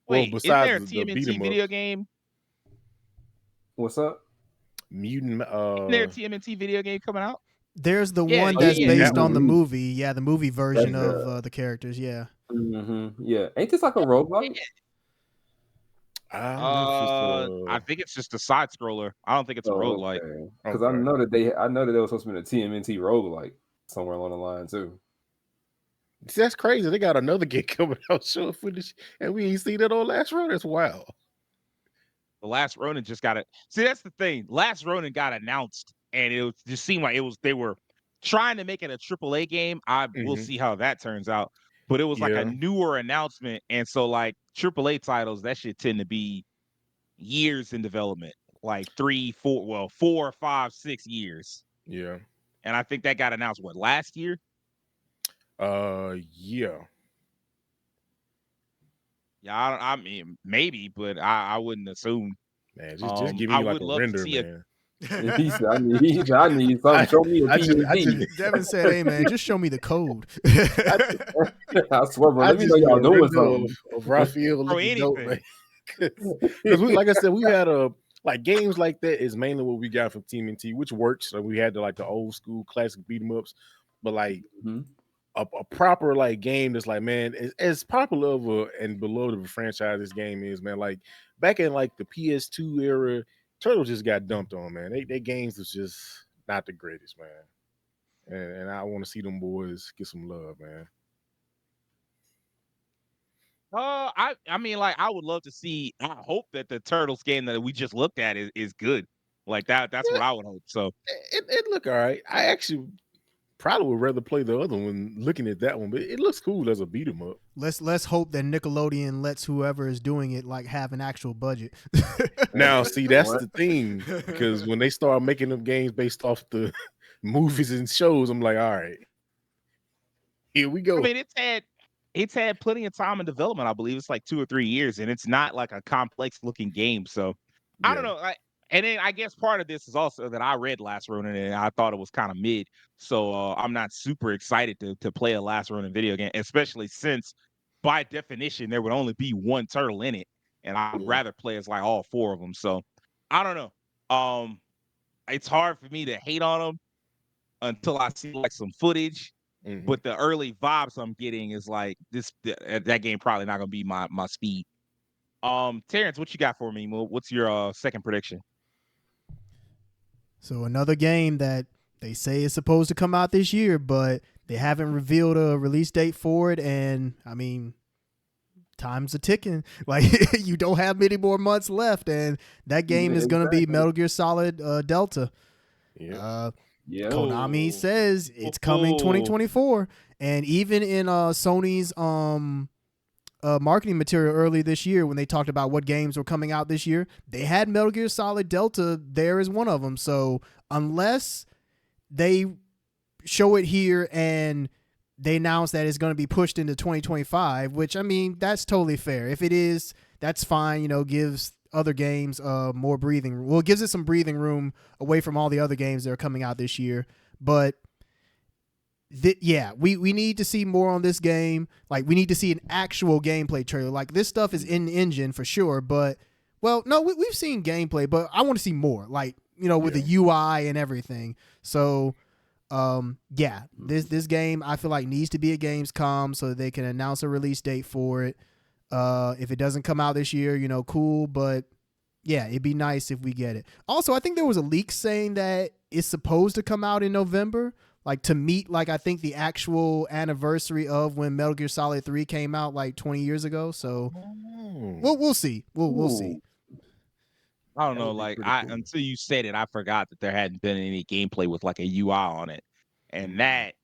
[SPEAKER 4] Well,
[SPEAKER 1] Wait, isn't
[SPEAKER 4] besides
[SPEAKER 1] there a
[SPEAKER 4] the beat
[SPEAKER 1] TMNT
[SPEAKER 4] 'em
[SPEAKER 1] video
[SPEAKER 4] ups,
[SPEAKER 1] game?
[SPEAKER 3] What's up?
[SPEAKER 4] mutant.
[SPEAKER 1] Isn't there a TMNT video game coming out?
[SPEAKER 2] There's the
[SPEAKER 1] Yeah,
[SPEAKER 2] one
[SPEAKER 3] Oh yeah,
[SPEAKER 2] that's
[SPEAKER 1] yeah,
[SPEAKER 3] yeah.
[SPEAKER 1] yeah.
[SPEAKER 3] He's
[SPEAKER 2] based
[SPEAKER 3] the
[SPEAKER 2] on the
[SPEAKER 3] lead.
[SPEAKER 2] movie. Yeah, the movie
[SPEAKER 3] That's
[SPEAKER 2] version of
[SPEAKER 3] the.
[SPEAKER 2] the characters. Yeah.
[SPEAKER 3] Yeah. Ain't this like a roguelike?
[SPEAKER 4] I don't know if it's
[SPEAKER 1] I think it's just a side scroller. I don't think it's a
[SPEAKER 3] Oh,
[SPEAKER 1] roguelike.
[SPEAKER 3] okay. Because
[SPEAKER 4] okay.
[SPEAKER 3] I know that there was supposed to be a TMNT roguelike somewhere along the line too.
[SPEAKER 4] See, that's crazy. They got another game coming out showing footage, and we ain't seen that on Last Road. That's wild.
[SPEAKER 1] The Last Ronin just got it. See, that's the thing. Last Ronin got announced, and just seemed like they were trying to make it a AAA game. I will
[SPEAKER 4] Hmm.
[SPEAKER 1] see how that turns out. But it was like a
[SPEAKER 4] Yeah,
[SPEAKER 1] newer announcement, and so like AAA titles, that shit tend to be years in development, like 3, 4, well, 4, 5, 6 years.
[SPEAKER 4] yeah.
[SPEAKER 1] And I think that got announced last year.
[SPEAKER 4] Yeah.
[SPEAKER 1] Yeah, I mean maybe, but I wouldn't assume.
[SPEAKER 4] Man, just give me
[SPEAKER 1] I
[SPEAKER 4] like
[SPEAKER 1] would
[SPEAKER 4] a
[SPEAKER 1] love to
[SPEAKER 4] render,
[SPEAKER 1] see a
[SPEAKER 4] man.
[SPEAKER 3] He said, I need something. Show me a
[SPEAKER 4] I just, I
[SPEAKER 3] PhD.
[SPEAKER 4] just,
[SPEAKER 2] Devin said, "Hey man, just show me the code."
[SPEAKER 3] I swear, bro.
[SPEAKER 4] I
[SPEAKER 3] Let me
[SPEAKER 4] just
[SPEAKER 3] know
[SPEAKER 4] need
[SPEAKER 3] y'all
[SPEAKER 4] a
[SPEAKER 3] doing
[SPEAKER 4] render
[SPEAKER 3] something.
[SPEAKER 4] of Raphael
[SPEAKER 1] Bro,
[SPEAKER 4] looking dope, man.
[SPEAKER 1] anything.
[SPEAKER 4] Because we, like I said, we had like games like that is mainly what we got from Team NT, which works. So we had the old school classic beat 'em ups, but like
[SPEAKER 3] Mhm.
[SPEAKER 4] a proper like game that's like, man, as popular of a and beloved of a franchise this game is, man. Like back in like the PS2 era, Turtles just got dumped on, man. They games was just not the greatest, man. And I want to see them boys get some love, man.
[SPEAKER 1] I mean, like, I would love to see. I hope that the Turtles game that we just looked at is good. Like that. That's
[SPEAKER 4] Yeah,
[SPEAKER 1] what I would hope. So
[SPEAKER 4] it look all right. I actually probably would rather play the other one looking at that one, but it looks cool as a beat 'em up.
[SPEAKER 2] Let's hope that Nickelodeon lets whoever is doing it like have an actual budget.
[SPEAKER 4] Now, see, that's
[SPEAKER 3] What?
[SPEAKER 4] the thing, because when they start making them games based off the movies and shows, I'm like, all right, here we
[SPEAKER 1] I
[SPEAKER 4] go.
[SPEAKER 1] mean, it's had plenty of time in development. I believe it's like 2 or 3 years, and it's not like a complex looking game. So I don't
[SPEAKER 4] Yeah.
[SPEAKER 1] know. And then I guess part of this is also that I read Last Ronin and I thought it was kind of mid. So I'm not super excited to play a Last Ronin video game, especially since by definition there would only be one turtle in it, and I'd
[SPEAKER 4] Yeah.
[SPEAKER 1] rather play as like all four of them. So I don't know. It's hard for me to hate on them until I see like some footage.
[SPEAKER 4] Mhm.
[SPEAKER 1] But the early vibes I'm getting is like that game probably not gonna be my speed. Terrence, what you got for me? What's your second prediction?
[SPEAKER 2] So another game that they say is supposed to come out this year, but they haven't revealed a release date for it. And I mean, time's a ticking. Like you don't have many more months left, and that game is going to be Metal Gear Solid Delta.
[SPEAKER 4] Yeah.
[SPEAKER 3] Yeah.
[SPEAKER 2] Konami says it's coming 2024, and even in Sony's marketing material early this year when they talked about what games were coming out this year, they had Metal Gear Solid Delta there as one of them. So unless they show it here and they announce that it's going to be pushed into 2025, which I mean, that's totally fair. If it is, that's fine. You know, gives other games more breathing room. Well, it gives it some breathing room away from all the other games that are coming out this year. But yeah, we need to see more on this game. Like, we need to see an actual gameplay trailer. Like, this stuff is in engine for sure, but well, no, we've seen gameplay, but I want to see more. Like, you know, with the UI and everything. So yeah, this game I feel like needs to be at Gamescom so they can announce a release date for it. If it doesn't come out this year, you know, cool, but yeah, it'd be nice if we get it. Also, I think there was a leak saying that it's supposed to come out in November, like to meet like I think the actual anniversary of when Metal Gear Solid 3 came out like 20 years ago. So we'll see. We'll see.
[SPEAKER 1] I don't
[SPEAKER 3] That
[SPEAKER 1] know.
[SPEAKER 3] would be
[SPEAKER 1] Like
[SPEAKER 3] pretty cool.
[SPEAKER 1] until you said it, I forgot that there hadn't been any gameplay with like a UI on it, and that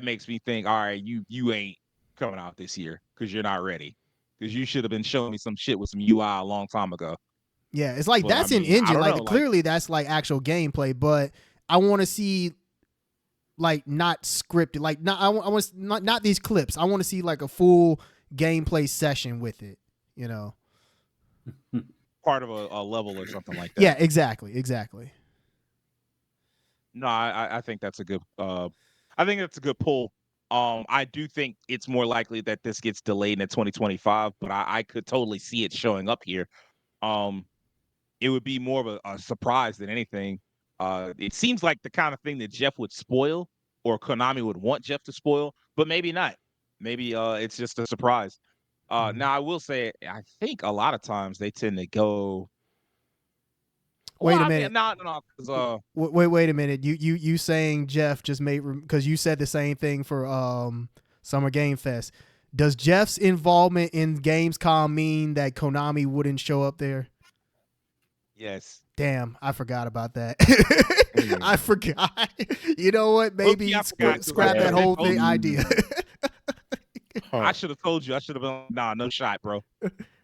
[SPEAKER 1] makes me think, all right, you ain't coming out this year because you're not ready. Because you should have been showing me some shit with some UI a long time ago.
[SPEAKER 2] Yeah, it's like
[SPEAKER 1] But I
[SPEAKER 2] that's in
[SPEAKER 1] mean, I
[SPEAKER 2] engine.
[SPEAKER 1] don't
[SPEAKER 2] Like
[SPEAKER 1] know. Like,
[SPEAKER 2] clearly that's like actual gameplay, but I want to see like not scripted. Like not I want not these clips. I want to see like a full gameplay session with it. You know.
[SPEAKER 1] part of a level or something like that.
[SPEAKER 2] Yeah, exactly.
[SPEAKER 1] No, I think that's a good. I think that's a good pull. I do think it's more likely that this gets delayed in 2025, but I could totally see it showing up here. It would be more of a surprise than anything. It seems like the kind of thing that Jeff would spoil or Konami would want Jeff to spoil, but maybe not. Maybe it's just a surprise. Now I will say, I think a lot of times they tend to go.
[SPEAKER 2] Wait a
[SPEAKER 1] I mean,
[SPEAKER 2] minute.
[SPEAKER 1] no, because
[SPEAKER 2] Wait a minute. You saying Jeff just made because you said the same thing for Summer Game Fest. Does Jeff's involvement in Gamescom mean that Konami wouldn't show up there?
[SPEAKER 1] yes.
[SPEAKER 2] Damn, I forgot about that. I forgot. You know what? Maybe
[SPEAKER 1] I forgot, 'cause
[SPEAKER 2] scrap
[SPEAKER 1] I
[SPEAKER 2] that
[SPEAKER 1] should've
[SPEAKER 2] whole
[SPEAKER 1] told
[SPEAKER 2] thing
[SPEAKER 1] you.
[SPEAKER 2] idea.
[SPEAKER 1] I should have told you. I should have been no shot, bro.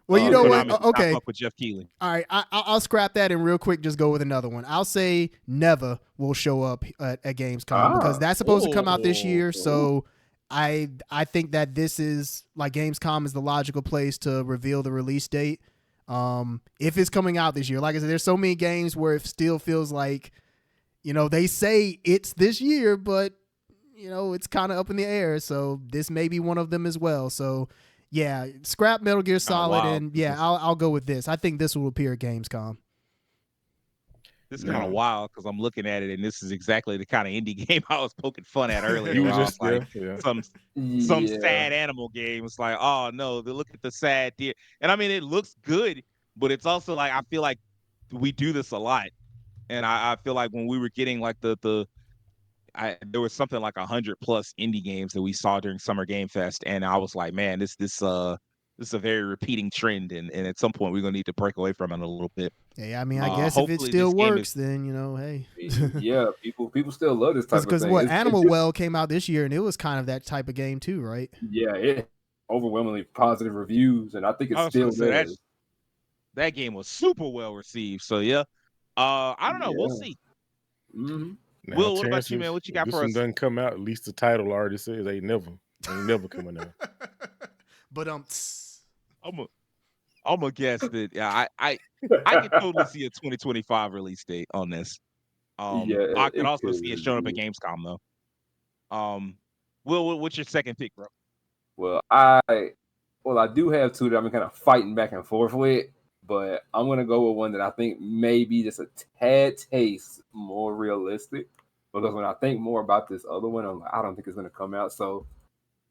[SPEAKER 2] Well, you know what?
[SPEAKER 1] Konami does not
[SPEAKER 2] Okay.
[SPEAKER 1] fuck with Jeff Keighley.
[SPEAKER 2] All right, I'll scrap that and real quick just go with another one. I'll say Neva will show up at Gamescom because that's supposed to come out this year. So I think that this is like Gamescom is the logical place to reveal the release date. if it's coming out this year. Like I said, there's so many games where it still feels like, they say it's this year, but it's kind of up in the air. So this may be one of them as well. So yeah, scrap Metal Gear Solid, and yeah, I'll go with this. I think this will appear at Gamescom.
[SPEAKER 1] This is kind of wild because I'm looking at it, and this is exactly the kind of indie game I was poking fun at earlier.
[SPEAKER 4] You
[SPEAKER 1] Where
[SPEAKER 4] was
[SPEAKER 1] I was
[SPEAKER 4] just
[SPEAKER 1] like, some
[SPEAKER 3] Yeah.
[SPEAKER 1] sad animal game. It's like, oh no, they look at the sad deer, and I mean it looks good, but it's also like I feel like we do this a lot, and I feel like when we were getting like there was something like 100+ indie games that we saw during Summer Game Fest, and I was like, man, this is a very repeating trend, and at some point we're gonna need to break away from it a little bit.
[SPEAKER 2] Yeah, I mean, I guess if it
[SPEAKER 1] hopefully
[SPEAKER 2] still
[SPEAKER 1] this game
[SPEAKER 2] works, then hey.
[SPEAKER 3] Yeah, people still love this type of
[SPEAKER 2] Because
[SPEAKER 3] thing.
[SPEAKER 2] what
[SPEAKER 3] It's
[SPEAKER 2] Animal
[SPEAKER 3] just-
[SPEAKER 2] Well came out this year, and it was kind of that type of game too, right?
[SPEAKER 3] Yeah, it overwhelmingly positive reviews, and I think it's still there.
[SPEAKER 1] That game was super well received. So yeah, I don't know. We'll see.
[SPEAKER 3] Mm-hmm.
[SPEAKER 4] Now,
[SPEAKER 1] Will, what about you, man? What you got
[SPEAKER 4] this
[SPEAKER 1] for
[SPEAKER 4] one
[SPEAKER 1] us?
[SPEAKER 4] doesn't come out. At least the title already says ain't never coming out.
[SPEAKER 2] But
[SPEAKER 1] I'm gonna guess that. Yeah, I can totally see a 2025 release date on this.
[SPEAKER 3] Yeah,
[SPEAKER 1] I could
[SPEAKER 3] it
[SPEAKER 1] also
[SPEAKER 3] could.
[SPEAKER 1] see it showing up at Gamescom though. Will, what's your second pick, bro?
[SPEAKER 3] Well, I do have two that I'm kind of fighting back and forth with, but I'm gonna go with one that I think may be just a tad taste more realistic. Because when I think more about this other one, I'm like, I don't think it's gonna come out. So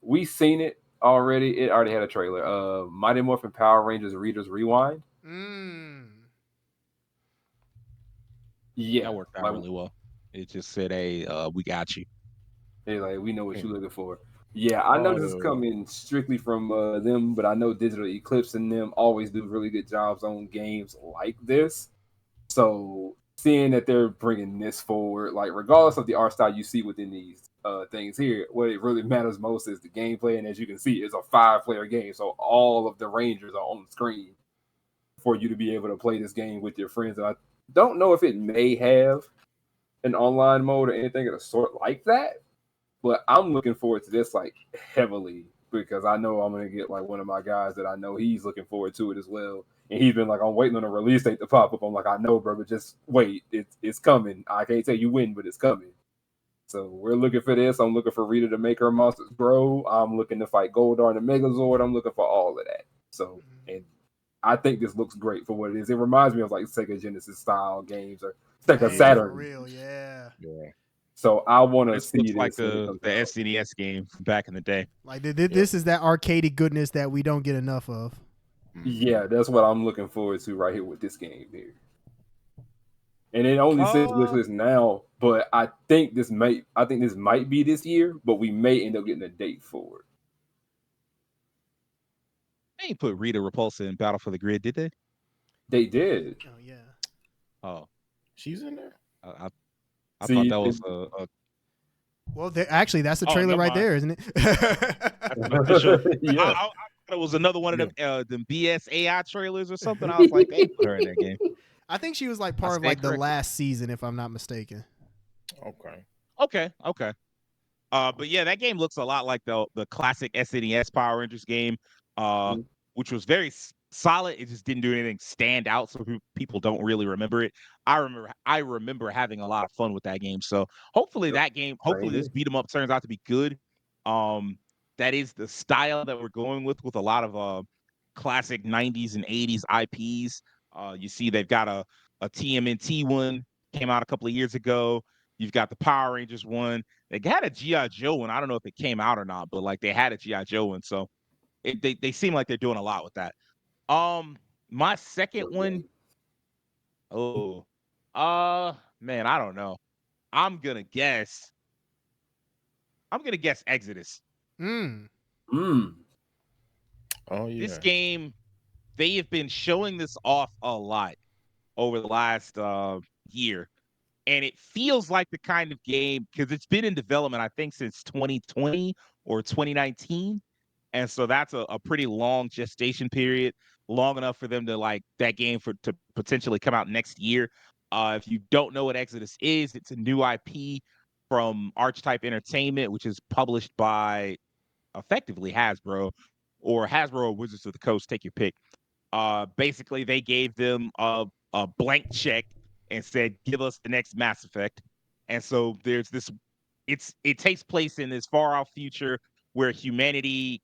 [SPEAKER 3] we've seen it already. It already had a trailer. Mighty Morphin Power Rangers Readers Rewind. Yeah,
[SPEAKER 1] That worked out really well. It just said, "Hey, we got you."
[SPEAKER 3] Hey, like we know what you're looking for. Yeah, I know this is coming strictly from them, but I know Digital Eclipse and them always do really good jobs on games like this. So seeing that they're bringing this forward, like regardless of the art style you see within these things here, what it really matters most is the gameplay. And as you can see, it's a 5-player game, so all of the Rangers are on the screen for you to be able to play this game with your friends. And I don't know if it may have an online mode or anything of the sort like that. But I'm looking forward to this like heavily because I know I'm gonna get like one of my guys that I know he's looking forward to it as well. And he's been like, I'm waiting on a release date to pop up. I'm like, I know, bro, but just wait. It's coming. I can't tell you when, but it's coming. So we're looking for this. I'm looking for Rita to make her monsters grow. I'm looking to fight Goldar and the Megazord. I'm looking for all of that. So, and I think this looks great for what it is. It reminds me of like Sega Genesis style games or Sega Saturn.
[SPEAKER 2] For real, yeah.
[SPEAKER 3] So I want to
[SPEAKER 1] This
[SPEAKER 3] see
[SPEAKER 1] looks
[SPEAKER 3] this
[SPEAKER 1] like the SNES game from back in the day.
[SPEAKER 2] Like this is that arcadey goodness that we don't get enough of.
[SPEAKER 3] Yeah, that's what I'm looking forward to right here with this game here. And it only says wishlist now, but I think this might be this year, but we may end up getting a date for it.
[SPEAKER 1] They ain't put Rita Repulsa in Battle for the Grid, did they?
[SPEAKER 3] They did.
[SPEAKER 2] Oh yeah.
[SPEAKER 1] Oh,
[SPEAKER 4] she's in there.
[SPEAKER 1] I thought that was a
[SPEAKER 2] Well, actually, that's the trailer right there, isn't it?
[SPEAKER 3] Yeah.
[SPEAKER 1] I thought it was another one of them BS AI trailers or something. I was like, they put her in that game.
[SPEAKER 2] I think she was like part of like the last season, if I'm not mistaken.
[SPEAKER 1] Okay. But yeah, that game looks a lot like the classic SNES Power Rangers game, which was very solid. It just didn't do anything stand out, so people don't really remember it. I remember having a lot of fun with that game. So hopefully this beat 'em up turns out to be good. That is the style that we're going with a lot of classic 90s and 80s IPs. You see they've got a TMNT one came out a couple of years ago. You've got the Power Rangers one. They had a G.I. Joe one. I don't know if it came out or not, but like they had a G.I. Joe one. So they seem like they're doing a lot with that. My second one. Man, I don't know. I'm gonna guess Exodus.
[SPEAKER 4] Oh yeah.
[SPEAKER 1] This game, they have been showing this off a lot over the last year. And it feels like the kind of game, because it's been in development, I think, since 2020 or 2019. And so that's a pretty long gestation period, long enough for them to like that game to potentially come out next year. If you don't know what Exodus is, it's a new IP from Archetype Entertainment, which is published by effectively Hasbro or Wizards of the Coast, take your pick. Basically, they gave them a blank check and said, "Give us the next Mass Effect." And so there's this. It takes place in this far off future where humanity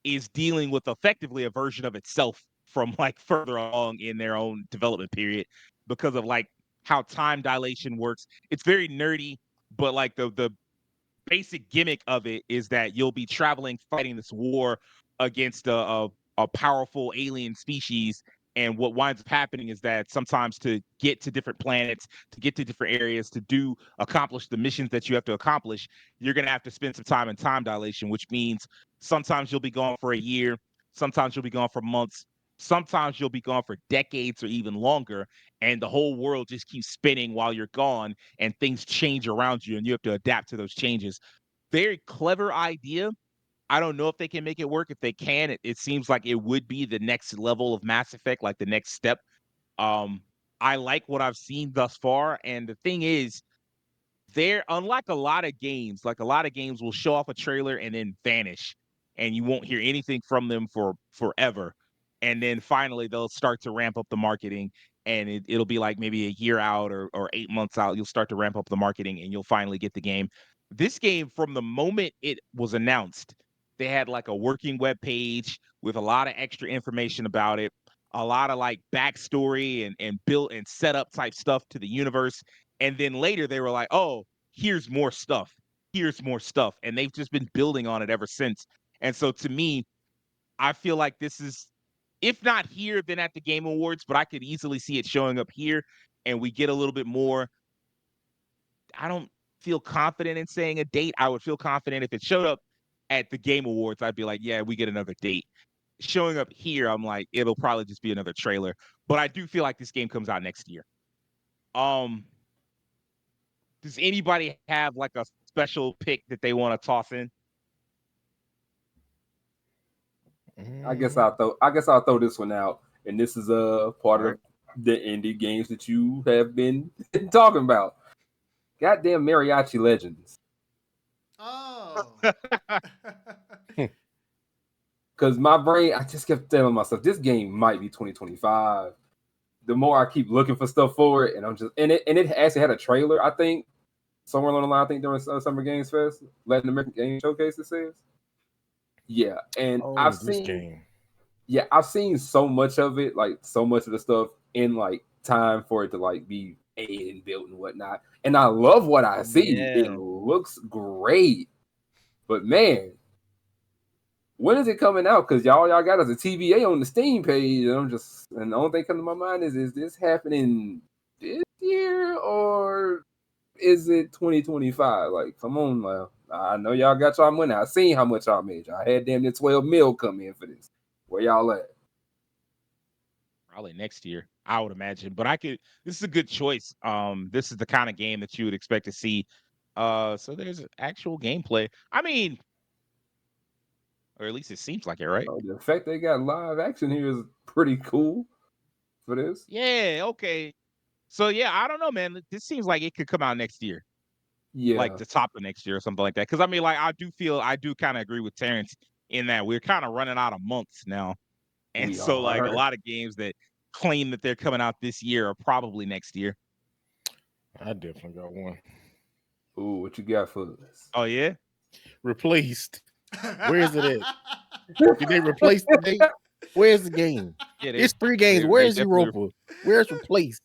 [SPEAKER 1] is dealing with effectively a version of itself from like further along in their own development period because of like how time dilation works. It's very nerdy, but like the basic gimmick of it is that you'll be traveling, fighting this war against a powerful alien species. And what winds up happening is that sometimes to get to different planets, to get to different areas, to accomplish the missions that you have to accomplish, you're going to have to spend some time in time dilation, which means sometimes you'll be gone for a year, sometimes you'll be gone for months, sometimes you'll be gone for decades or even longer. And the whole world just keeps spinning while you're gone and things change around you and you have to adapt to those changes. Very clever idea. I don't know if they can make it work. If they can, it seems like it would be the next level of Mass Effect, like the next step. Um, I like what I've seen thus far. And the thing is, they're unlike a lot of games, like a lot of games will show off a trailer and then vanish and you won't hear anything from them for forever. And then finally they'll start to ramp up the marketing and it'll be like maybe a year out or 8 months out. You'll start to ramp up the marketing and you'll finally get the game. This game, from the moment it was announced, they had like a working web page with a lot of extra information about it, a lot of like backstory and built and setup type stuff to the universe. And then later they were like, "Oh, here's more stuff. Here's more stuff." And they've just been building on it ever since. And so to me, I feel like this is, if not here, then at the Game Awards, but I could easily see it showing up here and we get a little bit more. I don't feel confident in saying a date. I would feel confident if it showed up at the Game Awards. I'd be like, yeah, we get another date. Showing up here, I'm like, it'll probably just be another trailer. But I do feel like this game comes out next year. Um, does anybody have like a special pick that they want to toss in?
[SPEAKER 4] Mm,
[SPEAKER 3] I guess I'll throw this one out, and this is a
[SPEAKER 1] All
[SPEAKER 3] part
[SPEAKER 1] right.
[SPEAKER 3] of the indie games that you have been talking about. Goddamn Mariachi Legends.
[SPEAKER 2] Oh.
[SPEAKER 3] Because my brain, I just kept telling myself this game might be 2025. The more I keep looking for stuff for it, and it actually had a trailer. I think somewhere along the line, I think during Summer Games Fest, Latin American Game Showcase, it says. Yeah, and
[SPEAKER 4] oh, this game.
[SPEAKER 3] I've seen so much of it, like so much of the stuff in like time for it to like be made and built and whatnot. And I love what I see. It
[SPEAKER 1] Yeah.
[SPEAKER 3] looks great. But man, when is it coming out? Because y'all got us a TVA on the Steam page, and the only thing coming to my mind is this happening this year or is it 2025? Like, come on, now. I know y'all got y'all money. I seen how much y'all made. I had damn near 12 mil come in for this. Where y'all at?
[SPEAKER 1] Probably next year, I would imagine. But this is a good choice. This is the kind of game that you would expect to see. So there's actual gameplay. I mean, or at least it seems like it, right?
[SPEAKER 3] The fact they got live action here is pretty cool for this.
[SPEAKER 1] Yeah, okay. So yeah, I don't know, man. This seems like it could come out next year, like
[SPEAKER 3] Yeah,
[SPEAKER 1] the top of next year or something like that. Because I mean, like I do kind of agree with Terrence in that we're kind of running out of months now, and
[SPEAKER 3] we
[SPEAKER 1] so like a
[SPEAKER 3] are.
[SPEAKER 1] lot of games that claim that they're coming out this year are probably next year.
[SPEAKER 4] I definitely got one.
[SPEAKER 3] Ooh, what you got for us?
[SPEAKER 1] Oh yeah,
[SPEAKER 4] Replaced. Where is it at? Did they replace the date? Where's the game?
[SPEAKER 1] yeah.
[SPEAKER 4] It's 3 games.
[SPEAKER 1] They
[SPEAKER 4] Where's
[SPEAKER 1] definitely.
[SPEAKER 4] Europa? Where's replaced?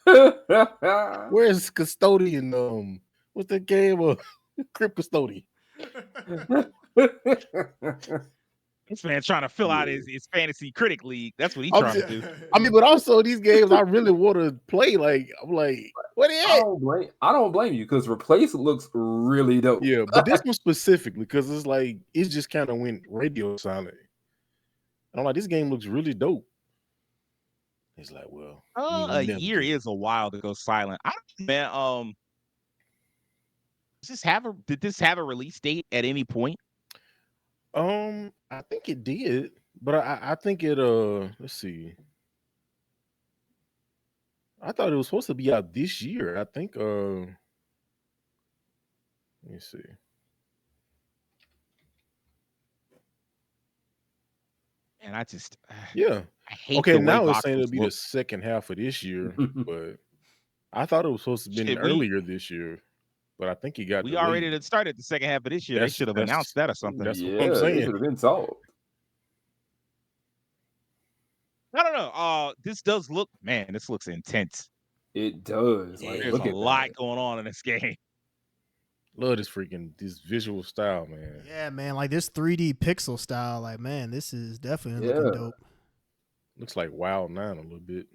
[SPEAKER 4] Where's custodian? What's the game of Crypt Custodian?
[SPEAKER 1] This man trying to fill out
[SPEAKER 3] Yeah.
[SPEAKER 1] his fantasy critic league. That's what he
[SPEAKER 4] I'm
[SPEAKER 1] trying to
[SPEAKER 4] just,
[SPEAKER 1] do.
[SPEAKER 4] I mean, but also these games I really want to play. Like, I'm like, what is it?
[SPEAKER 3] I don't blame you because Replace looks really dope.
[SPEAKER 4] Yeah, but this one specifically because it's like it just kind of went radio silent. And I'm like, this game looks really dope. It's like, well, you
[SPEAKER 1] A
[SPEAKER 4] never
[SPEAKER 1] year
[SPEAKER 4] do.
[SPEAKER 1] is a while to go silent. I don't know, man. Did this have a release date at any point?
[SPEAKER 4] I think it did, but I think it let's see. I thought it was supposed to be out this year. I think let me see.
[SPEAKER 1] And I just,
[SPEAKER 4] Yeah.
[SPEAKER 1] I hate
[SPEAKER 4] Okay,
[SPEAKER 1] the way
[SPEAKER 4] now it's saying it'll
[SPEAKER 1] voxels
[SPEAKER 4] be the
[SPEAKER 1] look.
[SPEAKER 4] second half of this year, but I thought it was supposed to have been
[SPEAKER 1] Shit,
[SPEAKER 4] earlier this year, but I think it got
[SPEAKER 1] we already
[SPEAKER 4] delayed.
[SPEAKER 1] had started the second half of this year. They should have announced that or something.
[SPEAKER 4] That's what I'm
[SPEAKER 3] Yeah, they
[SPEAKER 4] saying.
[SPEAKER 3] should have been told.
[SPEAKER 1] I don't know. This does look, man, this looks intense.
[SPEAKER 3] It does. Like,
[SPEAKER 1] There's
[SPEAKER 3] look
[SPEAKER 1] a
[SPEAKER 3] at
[SPEAKER 1] lot
[SPEAKER 3] that.
[SPEAKER 1] going on in this game.
[SPEAKER 4] Love this visual style, man.
[SPEAKER 2] Yeah, man, like this 3D pixel style, like man, this is definitely
[SPEAKER 3] Yeah.
[SPEAKER 2] looking dope.
[SPEAKER 4] Looks like Wild 9 a little bit.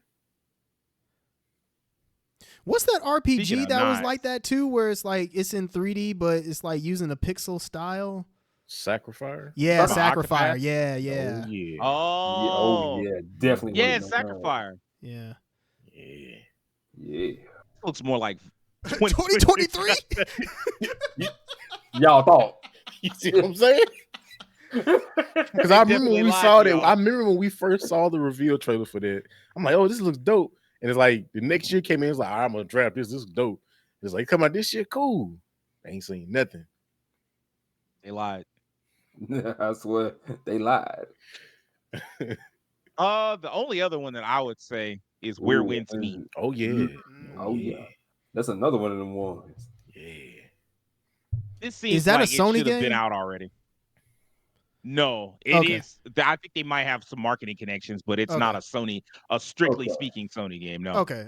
[SPEAKER 2] What's that
[SPEAKER 1] Speaking
[SPEAKER 2] RPG
[SPEAKER 1] of
[SPEAKER 2] that was
[SPEAKER 1] nines.
[SPEAKER 2] like that too, where it's like it's in 3D, but it's like using a pixel style?
[SPEAKER 4] Sacrifice?
[SPEAKER 2] Yeah,
[SPEAKER 1] Talking about
[SPEAKER 2] Sacrifice.
[SPEAKER 1] Octopath?
[SPEAKER 2] Yeah,
[SPEAKER 4] Oh,
[SPEAKER 2] yeah,
[SPEAKER 4] yeah.
[SPEAKER 3] Yeah, oh
[SPEAKER 1] Oh,
[SPEAKER 3] yeah, definitely.
[SPEAKER 1] yeah,
[SPEAKER 3] would've
[SPEAKER 1] it's
[SPEAKER 3] been done.
[SPEAKER 1] Sacrifice.
[SPEAKER 2] yeah.
[SPEAKER 4] Yeah.
[SPEAKER 3] Yeah.
[SPEAKER 1] Looks more like
[SPEAKER 2] 2023.
[SPEAKER 3] Y'all thought.
[SPEAKER 4] You see what I'm saying? Because I remember when we saw that. I remember when we first saw the reveal trailer for that. I'm like, oh, this looks dope. And it's like the next year came in, it's like, I'm gonna draft this. This is dope. It's like, come out this shit, cool. I ain't seen nothing.
[SPEAKER 1] They lied.
[SPEAKER 3] I swear they lied.
[SPEAKER 1] The only other one that I would say is Where
[SPEAKER 3] Ooh,
[SPEAKER 1] Winds Meet.
[SPEAKER 4] Oh yeah.
[SPEAKER 2] Mm.
[SPEAKER 3] Oh yeah. That's another one of them ones.
[SPEAKER 4] Yeah.
[SPEAKER 1] This seems
[SPEAKER 2] that a
[SPEAKER 1] like
[SPEAKER 2] Sony
[SPEAKER 1] it should have been
[SPEAKER 2] game?
[SPEAKER 1] out already. No, it
[SPEAKER 2] Okay.
[SPEAKER 1] is. I think they might have some marketing connections, but it's not a strictly speaking Sony game. No.
[SPEAKER 2] Okay.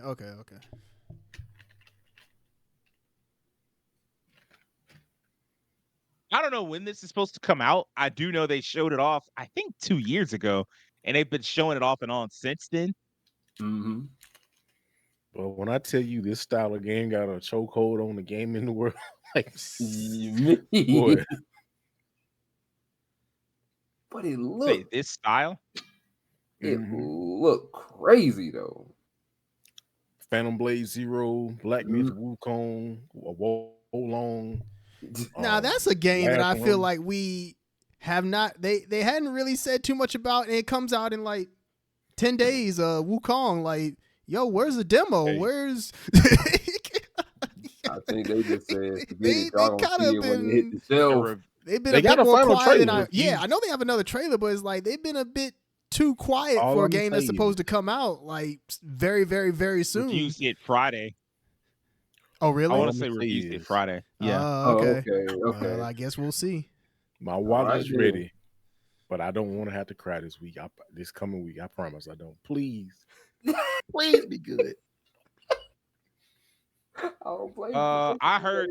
[SPEAKER 1] I don't know when this is supposed to come out. I do know they showed it off, I think 2 years ago, and they've been showing it off and on since then.
[SPEAKER 3] Mm-hmm.
[SPEAKER 4] But when I tell you this style of game got a chokehold on the game in the world, like boy.
[SPEAKER 3] But it
[SPEAKER 1] Say
[SPEAKER 3] looked
[SPEAKER 1] this style.
[SPEAKER 3] looked crazy though.
[SPEAKER 4] Phantom Blade Zero, Black Myth Wukong, Wolong.
[SPEAKER 2] Now that's a game that I
[SPEAKER 4] last
[SPEAKER 2] feel
[SPEAKER 4] one.
[SPEAKER 2] like we have not. They hadn't really said too much about, and it comes out in like 10 days. Wukong, like, yo, where's the demo?
[SPEAKER 4] Hey.
[SPEAKER 2] Where's?
[SPEAKER 3] I think they just said
[SPEAKER 2] They
[SPEAKER 3] y'all gonna
[SPEAKER 2] kinda
[SPEAKER 3] see it when it hit the shelf.
[SPEAKER 2] They've been
[SPEAKER 4] They
[SPEAKER 2] a
[SPEAKER 4] got
[SPEAKER 2] bit
[SPEAKER 4] a
[SPEAKER 2] more
[SPEAKER 4] final
[SPEAKER 2] quiet than
[SPEAKER 4] trailer.
[SPEAKER 2] I know they have another trailer, but it's like they've been a bit too quiet
[SPEAKER 4] All
[SPEAKER 2] for a
[SPEAKER 4] I'm
[SPEAKER 2] game that's
[SPEAKER 4] saying-
[SPEAKER 2] supposed to come out like very, very, very soon.
[SPEAKER 1] Reviews hit Friday.
[SPEAKER 2] Oh, really?
[SPEAKER 1] I
[SPEAKER 4] All
[SPEAKER 1] want
[SPEAKER 4] I'm
[SPEAKER 1] to say
[SPEAKER 4] gonna
[SPEAKER 1] reviews
[SPEAKER 4] say
[SPEAKER 1] hit
[SPEAKER 4] is-
[SPEAKER 1] Friday. Yeah.
[SPEAKER 2] Okay.
[SPEAKER 3] Okay.
[SPEAKER 2] Well, I guess we'll see.
[SPEAKER 4] My wallet
[SPEAKER 3] right,
[SPEAKER 4] is
[SPEAKER 3] then.
[SPEAKER 4] ready, but I don't want to have to cry this week. This coming week, I promise I don't. Please, please be good.
[SPEAKER 1] I heard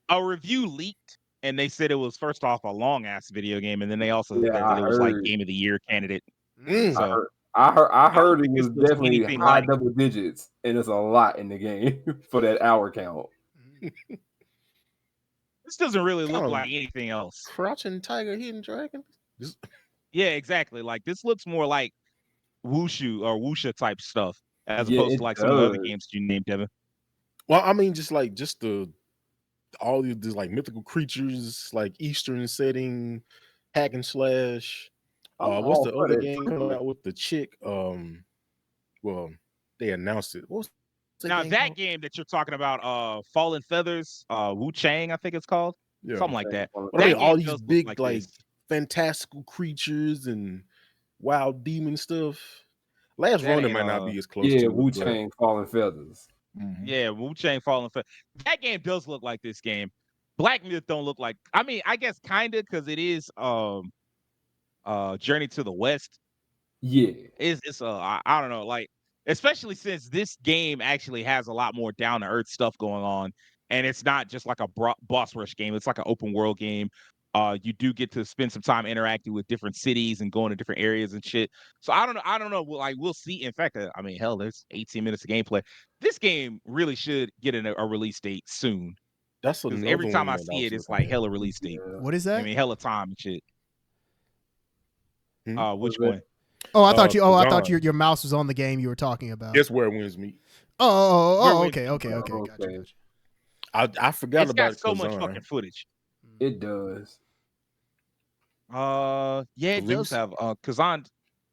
[SPEAKER 1] a review leaked, and they said it was first off a long ass video game, and then they also said
[SPEAKER 3] I
[SPEAKER 1] it was like
[SPEAKER 3] heard.
[SPEAKER 1] Game of the Year candidate.
[SPEAKER 4] Mm.
[SPEAKER 1] So
[SPEAKER 3] I heard it
[SPEAKER 1] think
[SPEAKER 3] was
[SPEAKER 1] it's supposed to be
[SPEAKER 3] definitely
[SPEAKER 1] anything
[SPEAKER 3] high
[SPEAKER 1] like-
[SPEAKER 3] double digits, and it's a lot in the game for that hour count.
[SPEAKER 1] this doesn't really look
[SPEAKER 4] Kinda-
[SPEAKER 1] like anything else.
[SPEAKER 4] Crouching Tiger, Hidden Dragon.
[SPEAKER 1] Yeah, exactly. Like this looks more like Wushu or Wusha type stuff as
[SPEAKER 3] Yeah,
[SPEAKER 1] opposed
[SPEAKER 3] it
[SPEAKER 1] to like some of the other
[SPEAKER 3] does.
[SPEAKER 1] games you named, Devin.
[SPEAKER 4] Well, I mean, just all these like mythical creatures, like Eastern setting, hack and slash. What's
[SPEAKER 3] all
[SPEAKER 4] the
[SPEAKER 3] for
[SPEAKER 4] other
[SPEAKER 3] that
[SPEAKER 4] game
[SPEAKER 3] too.
[SPEAKER 4] coming out with the chick? Well, they announced it. What's
[SPEAKER 1] Now that
[SPEAKER 4] called?
[SPEAKER 1] game that you're talking about, Fallen Feathers, Wu Chang, I think it's called.
[SPEAKER 4] Yeah.
[SPEAKER 1] Something like that.
[SPEAKER 3] But
[SPEAKER 4] But I mean,
[SPEAKER 1] That
[SPEAKER 4] all
[SPEAKER 1] game
[SPEAKER 4] these
[SPEAKER 1] does look
[SPEAKER 4] big
[SPEAKER 1] like
[SPEAKER 4] like
[SPEAKER 1] this.
[SPEAKER 4] fantastical creatures and wild demon stuff. Last
[SPEAKER 1] That
[SPEAKER 4] Ronin
[SPEAKER 1] ain't,
[SPEAKER 4] might not be as close
[SPEAKER 3] yeah,
[SPEAKER 4] to
[SPEAKER 3] Wu
[SPEAKER 4] it, but-
[SPEAKER 3] Chang Fallen Feathers.
[SPEAKER 4] Mhm.
[SPEAKER 1] Yeah, Wu Chang Fallen Feathers. That game does look like this game. Black Myth don't look like. I mean, I guess kind of because it is Journey to the West.
[SPEAKER 3] Yeah,
[SPEAKER 1] It's I don't know, like especially since this game actually has a lot more down to earth stuff going on, and it's not just like a boss rush game. It's like an open world game. You do get to spend some time interacting with different cities and going to different areas and shit. So I don't know. Like we'll see. In fact, I mean, hell, there's 18 minutes of gameplay. This game really should get a release date soon.
[SPEAKER 4] That's
[SPEAKER 1] Because
[SPEAKER 4] another
[SPEAKER 1] every time
[SPEAKER 4] one
[SPEAKER 1] I
[SPEAKER 4] that
[SPEAKER 1] see it,
[SPEAKER 4] was
[SPEAKER 1] it's
[SPEAKER 4] looking
[SPEAKER 1] like
[SPEAKER 4] at.
[SPEAKER 1] hella release date.
[SPEAKER 2] What is
[SPEAKER 1] I
[SPEAKER 2] that?
[SPEAKER 1] mean, hella time and shit.
[SPEAKER 4] Hmm?
[SPEAKER 1] Which
[SPEAKER 3] What's that?
[SPEAKER 1] one?
[SPEAKER 2] Oh, I thought you. Oh, I thought
[SPEAKER 4] Kazan.
[SPEAKER 2] your mouse was on the game you were talking about.
[SPEAKER 4] That's where Winds meet.
[SPEAKER 2] Oh,
[SPEAKER 1] Where
[SPEAKER 2] okay.
[SPEAKER 3] Okay.
[SPEAKER 2] Gotcha.
[SPEAKER 4] I forgot
[SPEAKER 1] It's
[SPEAKER 4] about
[SPEAKER 1] got so much
[SPEAKER 4] Kazan.
[SPEAKER 1] fucking footage.
[SPEAKER 3] it does.
[SPEAKER 1] Yeah, it does
[SPEAKER 4] Release?
[SPEAKER 1] have Kazan.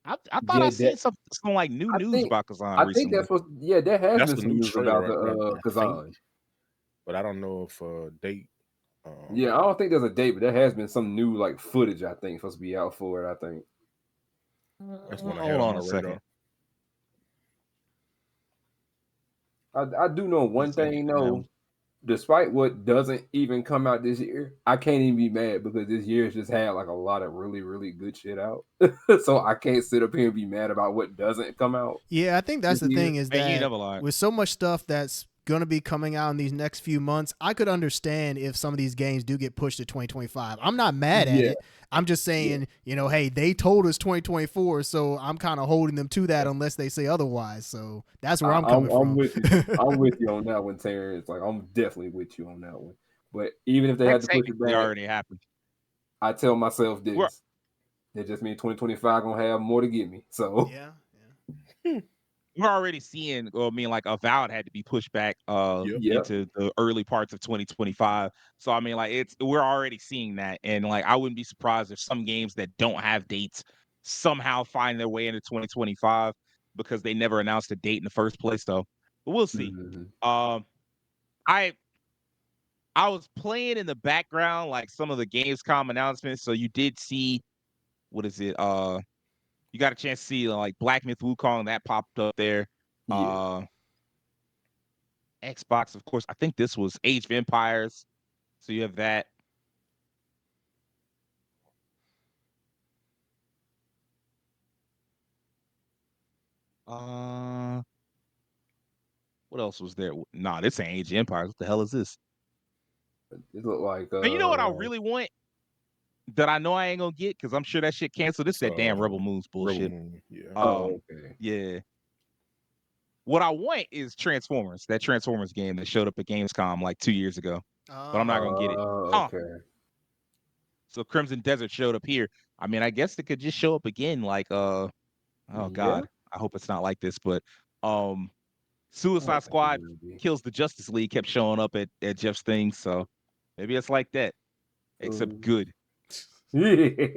[SPEAKER 1] I thought
[SPEAKER 3] Yeah,
[SPEAKER 1] I seen
[SPEAKER 3] that-
[SPEAKER 1] some like new
[SPEAKER 3] I
[SPEAKER 1] news
[SPEAKER 3] think-
[SPEAKER 1] about Kazan
[SPEAKER 3] I think
[SPEAKER 1] recently.
[SPEAKER 3] that's what. Yeah, there has
[SPEAKER 4] That's
[SPEAKER 3] been
[SPEAKER 4] the
[SPEAKER 3] some
[SPEAKER 4] new
[SPEAKER 3] news
[SPEAKER 4] trailer
[SPEAKER 3] about
[SPEAKER 4] right
[SPEAKER 3] the
[SPEAKER 4] there, I
[SPEAKER 3] Kazan.
[SPEAKER 4] think. But I don't know if date.
[SPEAKER 3] Yeah, I don't think there's a date, but there has been some new like footage. I think supposed to be out for it. I think.
[SPEAKER 4] That's one I
[SPEAKER 1] Hold
[SPEAKER 4] had on
[SPEAKER 1] on
[SPEAKER 4] my
[SPEAKER 1] a second.
[SPEAKER 4] radar.
[SPEAKER 3] I do know one thing though. Despite what doesn't even come out this year, I can't even be mad because this year's just had like a lot of really, really good shit out. So I can't sit up here and be mad about what doesn't come out.
[SPEAKER 2] Yeah, I think that's the thing is
[SPEAKER 1] Man, you
[SPEAKER 2] that
[SPEAKER 1] never lied.
[SPEAKER 2] with so much stuff that's going to be coming out in these next few months, I could understand if some of these games do get pushed to 2025. I'm not mad at
[SPEAKER 3] Yeah.
[SPEAKER 2] it. I'm just saying, you know, hey, they told us 2024, so I'm kind of holding them to that unless they say otherwise. So that's where I'm coming from.
[SPEAKER 3] I'm with you. I'm with you on that one, Terrence. Like I'm definitely with you on that one. But even if they had to push it
[SPEAKER 1] Technically
[SPEAKER 3] back,
[SPEAKER 1] already happened.
[SPEAKER 3] I tell myself
[SPEAKER 1] We're,
[SPEAKER 3] this. That just means 2025 gonna have more to get me. So
[SPEAKER 2] Yeah.
[SPEAKER 1] we're already seeing, well, I mean, like Avowed had to be pushed back
[SPEAKER 3] yeah.
[SPEAKER 1] into the early parts of 2025. So I mean, like we're already seeing that, and like I wouldn't be surprised if some games that don't have dates somehow find their way into 2025 because they never announced a date in the first place. So, but we'll see.
[SPEAKER 3] Mm-hmm.
[SPEAKER 1] I I was playing in the background like some of the Gamescom announcements, so you did see what is it? You got a chance to see like Black Myth Wukong that popped up there.
[SPEAKER 3] Yeah.
[SPEAKER 1] Xbox, of course. I think this was Age of Empires. So you have that. Uh, what else was there? Nah, this ain't Age of Empires. What the hell is this?
[SPEAKER 3] It looked like
[SPEAKER 1] And you know what I really want that I know I ain't gonna get because I'm sure that shit canceled. This
[SPEAKER 4] It's
[SPEAKER 1] that damn Rebel Moons
[SPEAKER 4] Rebel
[SPEAKER 1] bullshit.
[SPEAKER 4] Moon. Yeah.
[SPEAKER 3] okay.
[SPEAKER 1] Yeah. What I want is Transformers. That Transformers game that showed up at Gamescom like 2 years ago, but I'm not gonna get it.
[SPEAKER 3] Okay.
[SPEAKER 1] So Crimson Desert showed up here. I mean, I guess it could just show up again. Like, oh
[SPEAKER 3] Yeah.
[SPEAKER 1] God, I hope it's not like this. But
[SPEAKER 3] I
[SPEAKER 1] Suicide
[SPEAKER 3] don't think it
[SPEAKER 1] Squad
[SPEAKER 3] will be.
[SPEAKER 1] kills the Justice League kept showing up at Jeff's thing. So maybe it's like that, except good.
[SPEAKER 3] Hey.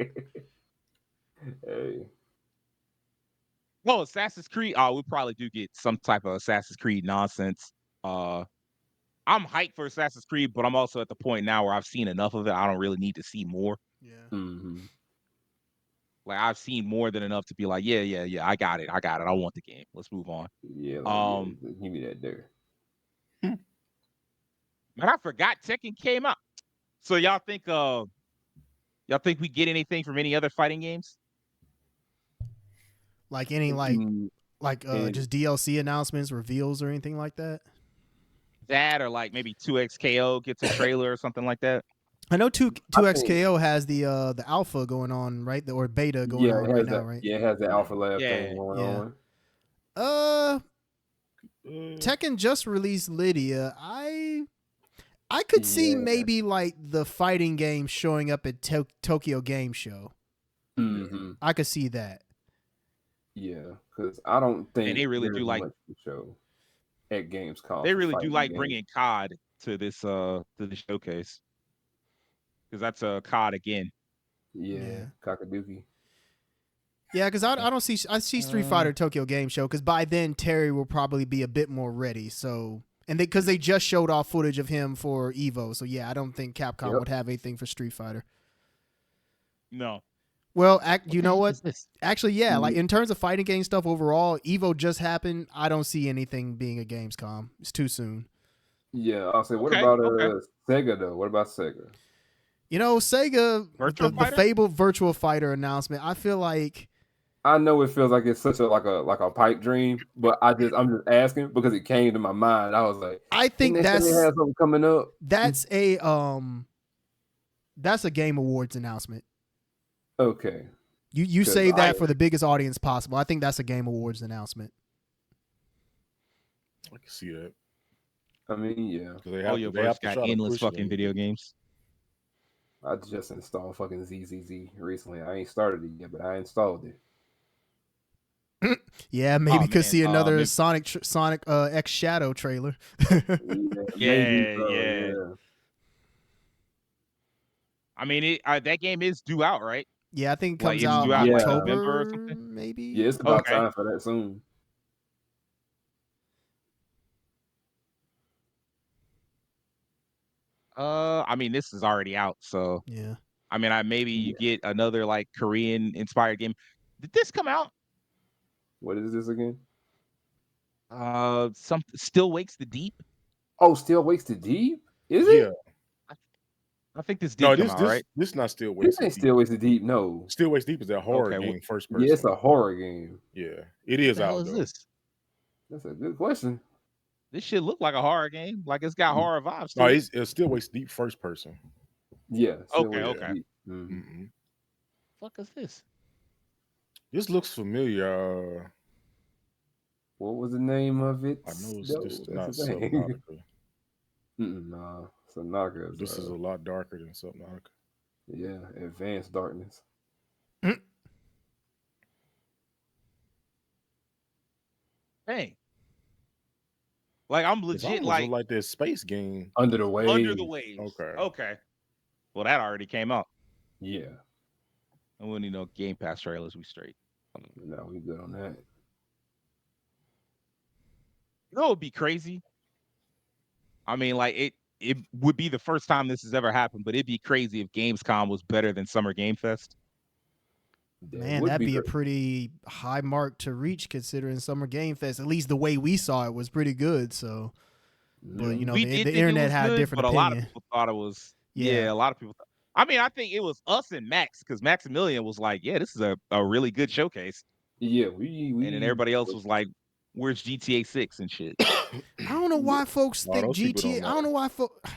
[SPEAKER 1] Oh, Assassin's Creed. Oh, we probably do get some type of Assassin's Creed nonsense. I'm hyped for Assassin's Creed, but I'm also at the point now where I've seen enough of it. I don't really need to see more.
[SPEAKER 2] Yeah.
[SPEAKER 3] Mm-hmm.
[SPEAKER 1] Like I've seen more than enough to be like, yeah. I got it. I want the game. Let's move on.
[SPEAKER 3] Yeah, like give me that there.
[SPEAKER 1] Man, I forgot Tekken came out. So y'all think we get anything from any other fighting games?
[SPEAKER 2] Like any just DLC announcements, reveals, or anything like that.
[SPEAKER 1] That or like maybe 2XKO gets a trailer or something like that.
[SPEAKER 2] I know 2XKO has the alpha going on, right? Or beta going on right now, right?
[SPEAKER 3] Yeah, it has the Alpha Lab thing
[SPEAKER 1] Yeah.
[SPEAKER 3] going on.
[SPEAKER 2] Tekken just released Lydia. I could see maybe like the fighting game showing up at Tokyo Game Show.
[SPEAKER 3] Mm-hmm.
[SPEAKER 2] I could see that.
[SPEAKER 3] Yeah, because I don't think
[SPEAKER 1] And they really
[SPEAKER 3] there's
[SPEAKER 1] do like
[SPEAKER 3] much to show at Gamescom.
[SPEAKER 1] they
[SPEAKER 3] for
[SPEAKER 1] really do
[SPEAKER 3] fighting
[SPEAKER 1] like
[SPEAKER 3] games.
[SPEAKER 1] bringing COD to the showcase because that's a COD again.
[SPEAKER 3] Yeah. Kakaduki.
[SPEAKER 2] Yeah, because I see Street Fighter Tokyo Game Show because by then Terry will probably be a bit more ready. So because they just showed off footage of him for Evo, so yeah, I don't think Capcom would have anything for Street Fighter.
[SPEAKER 1] No.
[SPEAKER 2] Well, you know what?
[SPEAKER 1] This?
[SPEAKER 2] Actually, yeah, like in terms of fighting game stuff overall, Evo just happened. I don't see anything being a Gamescom. It's too soon.
[SPEAKER 3] Yeah, I'll say. What about Sega though? What about Sega?
[SPEAKER 2] You know, Sega, the fabled Virtual Fighter announcement. I feel like
[SPEAKER 3] I know it feels like it's such a like a pipe dream, but I'm just asking because it came to my mind. I was like,
[SPEAKER 2] I think
[SPEAKER 3] they have something coming up.
[SPEAKER 2] That's a Game Awards announcement.
[SPEAKER 3] Okay.
[SPEAKER 2] You say that for the biggest audience possible. I think that's a Game Awards announcement.
[SPEAKER 4] I can see that.
[SPEAKER 3] I mean, yeah.
[SPEAKER 1] They have got endless fucking video games.
[SPEAKER 3] I just installed fucking ZZZ recently. I ain't started it yet, but I installed it.
[SPEAKER 2] Yeah, maybe could see another Sonic X Shadow trailer.
[SPEAKER 1] Yeah. I mean, that game is due out, right?
[SPEAKER 2] Yeah, I think it comes out
[SPEAKER 1] due out
[SPEAKER 2] October
[SPEAKER 1] or something.
[SPEAKER 2] maybe.
[SPEAKER 3] Yeah, it's about time for that soon.
[SPEAKER 1] I mean, this is already out, so
[SPEAKER 2] yeah.
[SPEAKER 1] I mean, maybe you get another like Korean inspired game. Did this come out?
[SPEAKER 3] What is this again?
[SPEAKER 1] Some Still Wakes the Deep.
[SPEAKER 3] Oh, Still Wakes the Deep? Is
[SPEAKER 4] Yeah.
[SPEAKER 3] it?
[SPEAKER 1] I think this did
[SPEAKER 4] No,
[SPEAKER 1] come
[SPEAKER 4] this
[SPEAKER 1] out,
[SPEAKER 4] this
[SPEAKER 1] right?
[SPEAKER 4] this not Still
[SPEAKER 3] This
[SPEAKER 4] Wakes
[SPEAKER 3] ain't
[SPEAKER 4] Deep.
[SPEAKER 3] Still Wakes the Deep, no.
[SPEAKER 4] Still Wakes Deep is that horror
[SPEAKER 1] Okay,
[SPEAKER 4] game, first
[SPEAKER 3] Yeah, it's
[SPEAKER 4] person.
[SPEAKER 3] a horror game.
[SPEAKER 4] Yeah, it
[SPEAKER 1] What
[SPEAKER 4] is
[SPEAKER 1] the hell
[SPEAKER 4] out
[SPEAKER 1] is
[SPEAKER 4] though.
[SPEAKER 1] this?
[SPEAKER 3] That's a good question.
[SPEAKER 1] This shit look like a horror game. Like it's got horror vibes
[SPEAKER 4] No,
[SPEAKER 1] to it.
[SPEAKER 4] it's Still Wakes Deep, first person.
[SPEAKER 3] Yeah, Still
[SPEAKER 1] Okay,
[SPEAKER 3] Wakes
[SPEAKER 1] okay.
[SPEAKER 3] the Deep. Mhm.
[SPEAKER 4] Mm-hmm.
[SPEAKER 1] Fuck is this?
[SPEAKER 4] This looks familiar.
[SPEAKER 3] What was the name of it?
[SPEAKER 4] I know
[SPEAKER 3] No,
[SPEAKER 4] this is
[SPEAKER 3] that's
[SPEAKER 4] not
[SPEAKER 3] the thing.
[SPEAKER 4] Subnautica.
[SPEAKER 3] Nah, Subnautica is
[SPEAKER 4] This is a lot darker than Subnautica.
[SPEAKER 3] yeah, Advanced Darkness.
[SPEAKER 1] Dang. Like I'm
[SPEAKER 4] It's
[SPEAKER 1] legit
[SPEAKER 4] almost
[SPEAKER 1] like
[SPEAKER 4] like that space game.
[SPEAKER 3] Under the Waves.
[SPEAKER 1] Under the Waves.
[SPEAKER 4] Okay.
[SPEAKER 1] Okay. Well, that already came out.
[SPEAKER 3] Yeah,
[SPEAKER 1] And we don't need no Game Pass trailers. We straight.
[SPEAKER 3] no, we good on that.
[SPEAKER 1] You know, it would be crazy. I mean, like it would be the first time this has ever happened, but it'd be crazy if Gamescom was better than Summer Game Fest.
[SPEAKER 2] Man,
[SPEAKER 3] would
[SPEAKER 2] that'd be a
[SPEAKER 3] great.
[SPEAKER 2] pretty high mark to reach considering Summer Game Fest. At least the way we saw it was pretty good. So, but you know,
[SPEAKER 1] We
[SPEAKER 2] the
[SPEAKER 1] did think it
[SPEAKER 2] internet
[SPEAKER 1] was
[SPEAKER 2] had a
[SPEAKER 1] good,
[SPEAKER 2] different
[SPEAKER 1] but a lot of
[SPEAKER 2] opinion.
[SPEAKER 1] people thought it was.
[SPEAKER 2] Yeah.
[SPEAKER 1] Yeah, a lot of people. I mean, I think it was us and Max because Maximilian was like, "Yeah, this is a really good showcase,"
[SPEAKER 3] Yeah, we
[SPEAKER 1] and then everybody else was like, "Where's GTA 6 and shit?"
[SPEAKER 2] I don't know why folks
[SPEAKER 4] Oh,
[SPEAKER 2] think
[SPEAKER 4] those people
[SPEAKER 2] GTA.
[SPEAKER 4] don't
[SPEAKER 2] I don't
[SPEAKER 4] know.
[SPEAKER 2] know why folks.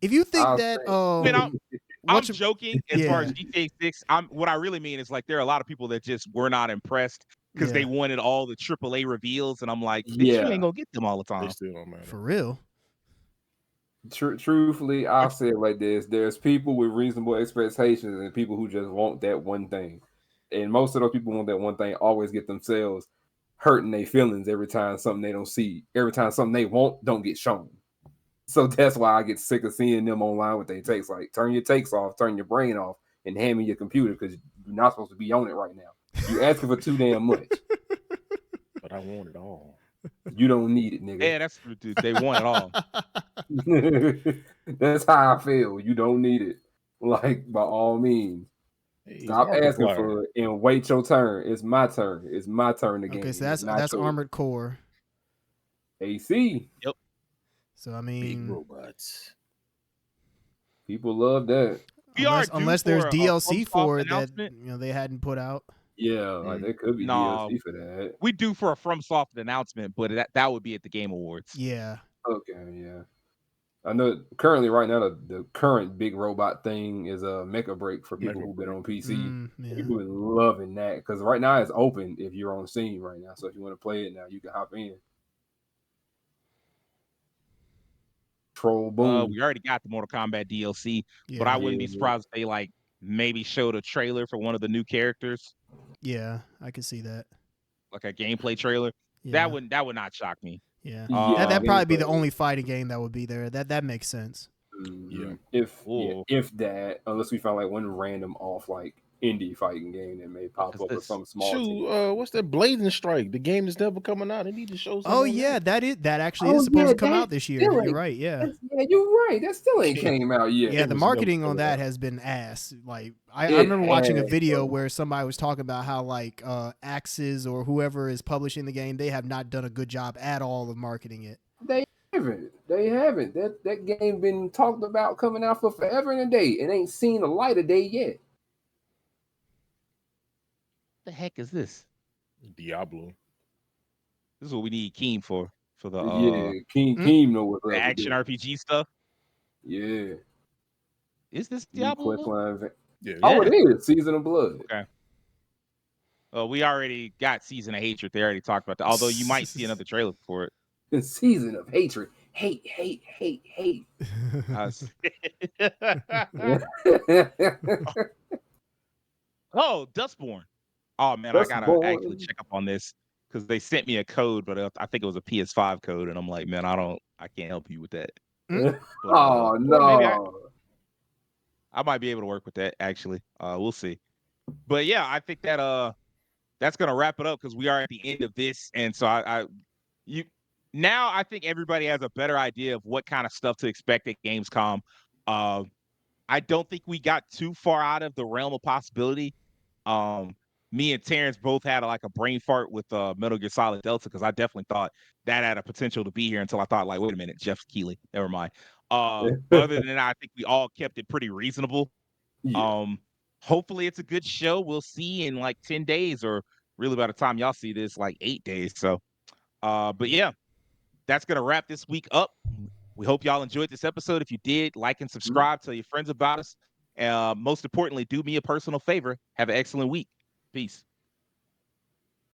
[SPEAKER 2] If you think
[SPEAKER 3] I'll
[SPEAKER 2] that,
[SPEAKER 3] say-
[SPEAKER 1] I mean, I'm
[SPEAKER 2] what you-
[SPEAKER 1] joking as far as
[SPEAKER 2] Yeah.
[SPEAKER 1] GTA 6. What I really mean is like there are a lot of people that just were not impressed because they
[SPEAKER 2] Yeah.
[SPEAKER 1] wanted all the AAA reveals, and I'm like, bitch, you
[SPEAKER 3] Yeah.
[SPEAKER 1] ain't gonna get them all the
[SPEAKER 4] They
[SPEAKER 1] time.
[SPEAKER 4] still don't matter.
[SPEAKER 2] For real.
[SPEAKER 3] Truthfully, I'll say it like this: there's people with reasonable expectations and people who just want that one thing, and most of those people want that one thing always get themselves hurting their feelings every time something they don't see, every time something they want don't get shown. So that's why I get sick of seeing them online with their takes. Like, turn your takes off, turn your brain off, and hand me your computer because you're not supposed to be on it right now. You asking for too damn much.
[SPEAKER 4] But I want it all.
[SPEAKER 3] You don't need it, nigga.
[SPEAKER 1] Yeah, that's dude, they want it all.
[SPEAKER 3] That's how I feel. You don't need it. Like, by all means.
[SPEAKER 4] Hey,
[SPEAKER 3] Stop asking
[SPEAKER 4] Markiplier.
[SPEAKER 3] for it and wait your turn. It's my turn. It's my turn to game.
[SPEAKER 2] Okay, so
[SPEAKER 3] It's not
[SPEAKER 2] that's
[SPEAKER 3] yours.
[SPEAKER 2] Armored Core.
[SPEAKER 3] AC.
[SPEAKER 2] So I
[SPEAKER 4] Big
[SPEAKER 2] mean,
[SPEAKER 4] robots.
[SPEAKER 3] People love that.
[SPEAKER 1] We are due
[SPEAKER 2] unless there's
[SPEAKER 1] for a
[SPEAKER 2] DLC
[SPEAKER 1] FromSoft
[SPEAKER 2] for it that
[SPEAKER 1] announcement.
[SPEAKER 2] they hadn't put out.
[SPEAKER 3] Yeah, like there could be
[SPEAKER 1] Nah.
[SPEAKER 3] DLC for that.
[SPEAKER 1] We due for a FromSoft announcement, but that would be at the Game Awards.
[SPEAKER 2] Yeah.
[SPEAKER 3] Okay, yeah. I know currently right now the current big robot thing is a Mecha Break for people who've been on PC.
[SPEAKER 2] Yeah.
[SPEAKER 3] People been loving that because right now it's open if you're on Steam right now. So if you want to play it now, you can hop in. Troll boom.
[SPEAKER 1] We already got the Mortal Kombat DLC,
[SPEAKER 2] Yeah.
[SPEAKER 1] but I wouldn't be
[SPEAKER 3] Yeah.
[SPEAKER 1] surprised if they like maybe showed a trailer for one of the new characters,
[SPEAKER 2] Yeah, I could see that.
[SPEAKER 1] like a gameplay trailer.
[SPEAKER 2] Yeah.
[SPEAKER 1] That would not shock me.
[SPEAKER 2] Yeah.
[SPEAKER 3] Yeah,
[SPEAKER 2] That'd probably be the
[SPEAKER 3] gameplay.
[SPEAKER 2] only fighting game that would be there. That makes sense.
[SPEAKER 3] Yeah.
[SPEAKER 4] Yeah.
[SPEAKER 3] If that, unless we found like one random off like indie fighting game that may pop up or some small team.
[SPEAKER 4] Shoot, what's that Blazing Strike? The game that's never coming out. They need to show something.
[SPEAKER 2] Oh
[SPEAKER 4] on
[SPEAKER 2] yeah,
[SPEAKER 4] that.
[SPEAKER 2] that actually is supposed to come out this year.
[SPEAKER 3] still
[SPEAKER 2] You're
[SPEAKER 3] ain't-
[SPEAKER 2] right. Yeah.
[SPEAKER 3] Yeah, you're right. That still ain't came out yet.
[SPEAKER 2] Yeah,
[SPEAKER 4] It
[SPEAKER 2] the
[SPEAKER 4] was
[SPEAKER 2] marketing
[SPEAKER 4] never
[SPEAKER 2] on
[SPEAKER 4] coming
[SPEAKER 2] that
[SPEAKER 4] out.
[SPEAKER 2] has been ass. Like I
[SPEAKER 3] It
[SPEAKER 2] remember watching a
[SPEAKER 3] has,
[SPEAKER 2] video
[SPEAKER 3] bro.
[SPEAKER 2] where somebody was talking about how like Axis or whoever is publishing the game, they have not done a good job at all of marketing it.
[SPEAKER 3] They haven't. That game been talked about coming out for forever and a day. It ain't seen the light of day yet.
[SPEAKER 1] The heck is this?
[SPEAKER 4] Diablo.
[SPEAKER 1] This is what we need Keem for the
[SPEAKER 3] Yeah, Keem know what's up.
[SPEAKER 1] the
[SPEAKER 3] with
[SPEAKER 1] action
[SPEAKER 3] that.
[SPEAKER 1] RPG stuff.
[SPEAKER 3] Yeah.
[SPEAKER 1] Is this
[SPEAKER 3] New
[SPEAKER 1] Diablo?
[SPEAKER 3] quest line.
[SPEAKER 4] Yeah.
[SPEAKER 3] Oh, it is Season of Blood.
[SPEAKER 1] Okay. We already got Season of Hatred. They already talked about that. Although you might see another trailer for it.
[SPEAKER 3] The Season of Hatred. Hate.
[SPEAKER 1] Oh, Dustborn. Oh man, I gotta
[SPEAKER 3] Dustborn.
[SPEAKER 1] actually check up on this because they sent me a code, but I think it was a PS5 code, and I'm like, man, I can't help you with that. But,
[SPEAKER 3] Oh
[SPEAKER 1] maybe
[SPEAKER 3] no.
[SPEAKER 1] I might be able to work with that actually. We'll see. But yeah, I think that that's gonna wrap it up because we are at the end of this, and so now I think everybody has a better idea of what kind of stuff to expect at Gamescom. I don't think we got too far out of the realm of possibility. me and Terrence both had like a brain fart with Metal Gear Solid Delta because I definitely thought that had a potential to be here until I thought like, wait a minute, Jeff Keighley, never mind. But other than that, I think we all kept it pretty reasonable.
[SPEAKER 3] Yeah.
[SPEAKER 1] Um, hopefully it's a good show. We'll see in like 10 days, or really by the time y'all see this, like 8 days. So, but yeah, that's gonna wrap this week up. We hope y'all enjoyed this episode. If you did, like and subscribe, tell your friends about us. Most importantly, do me a personal favor. Have an excellent week. Peace.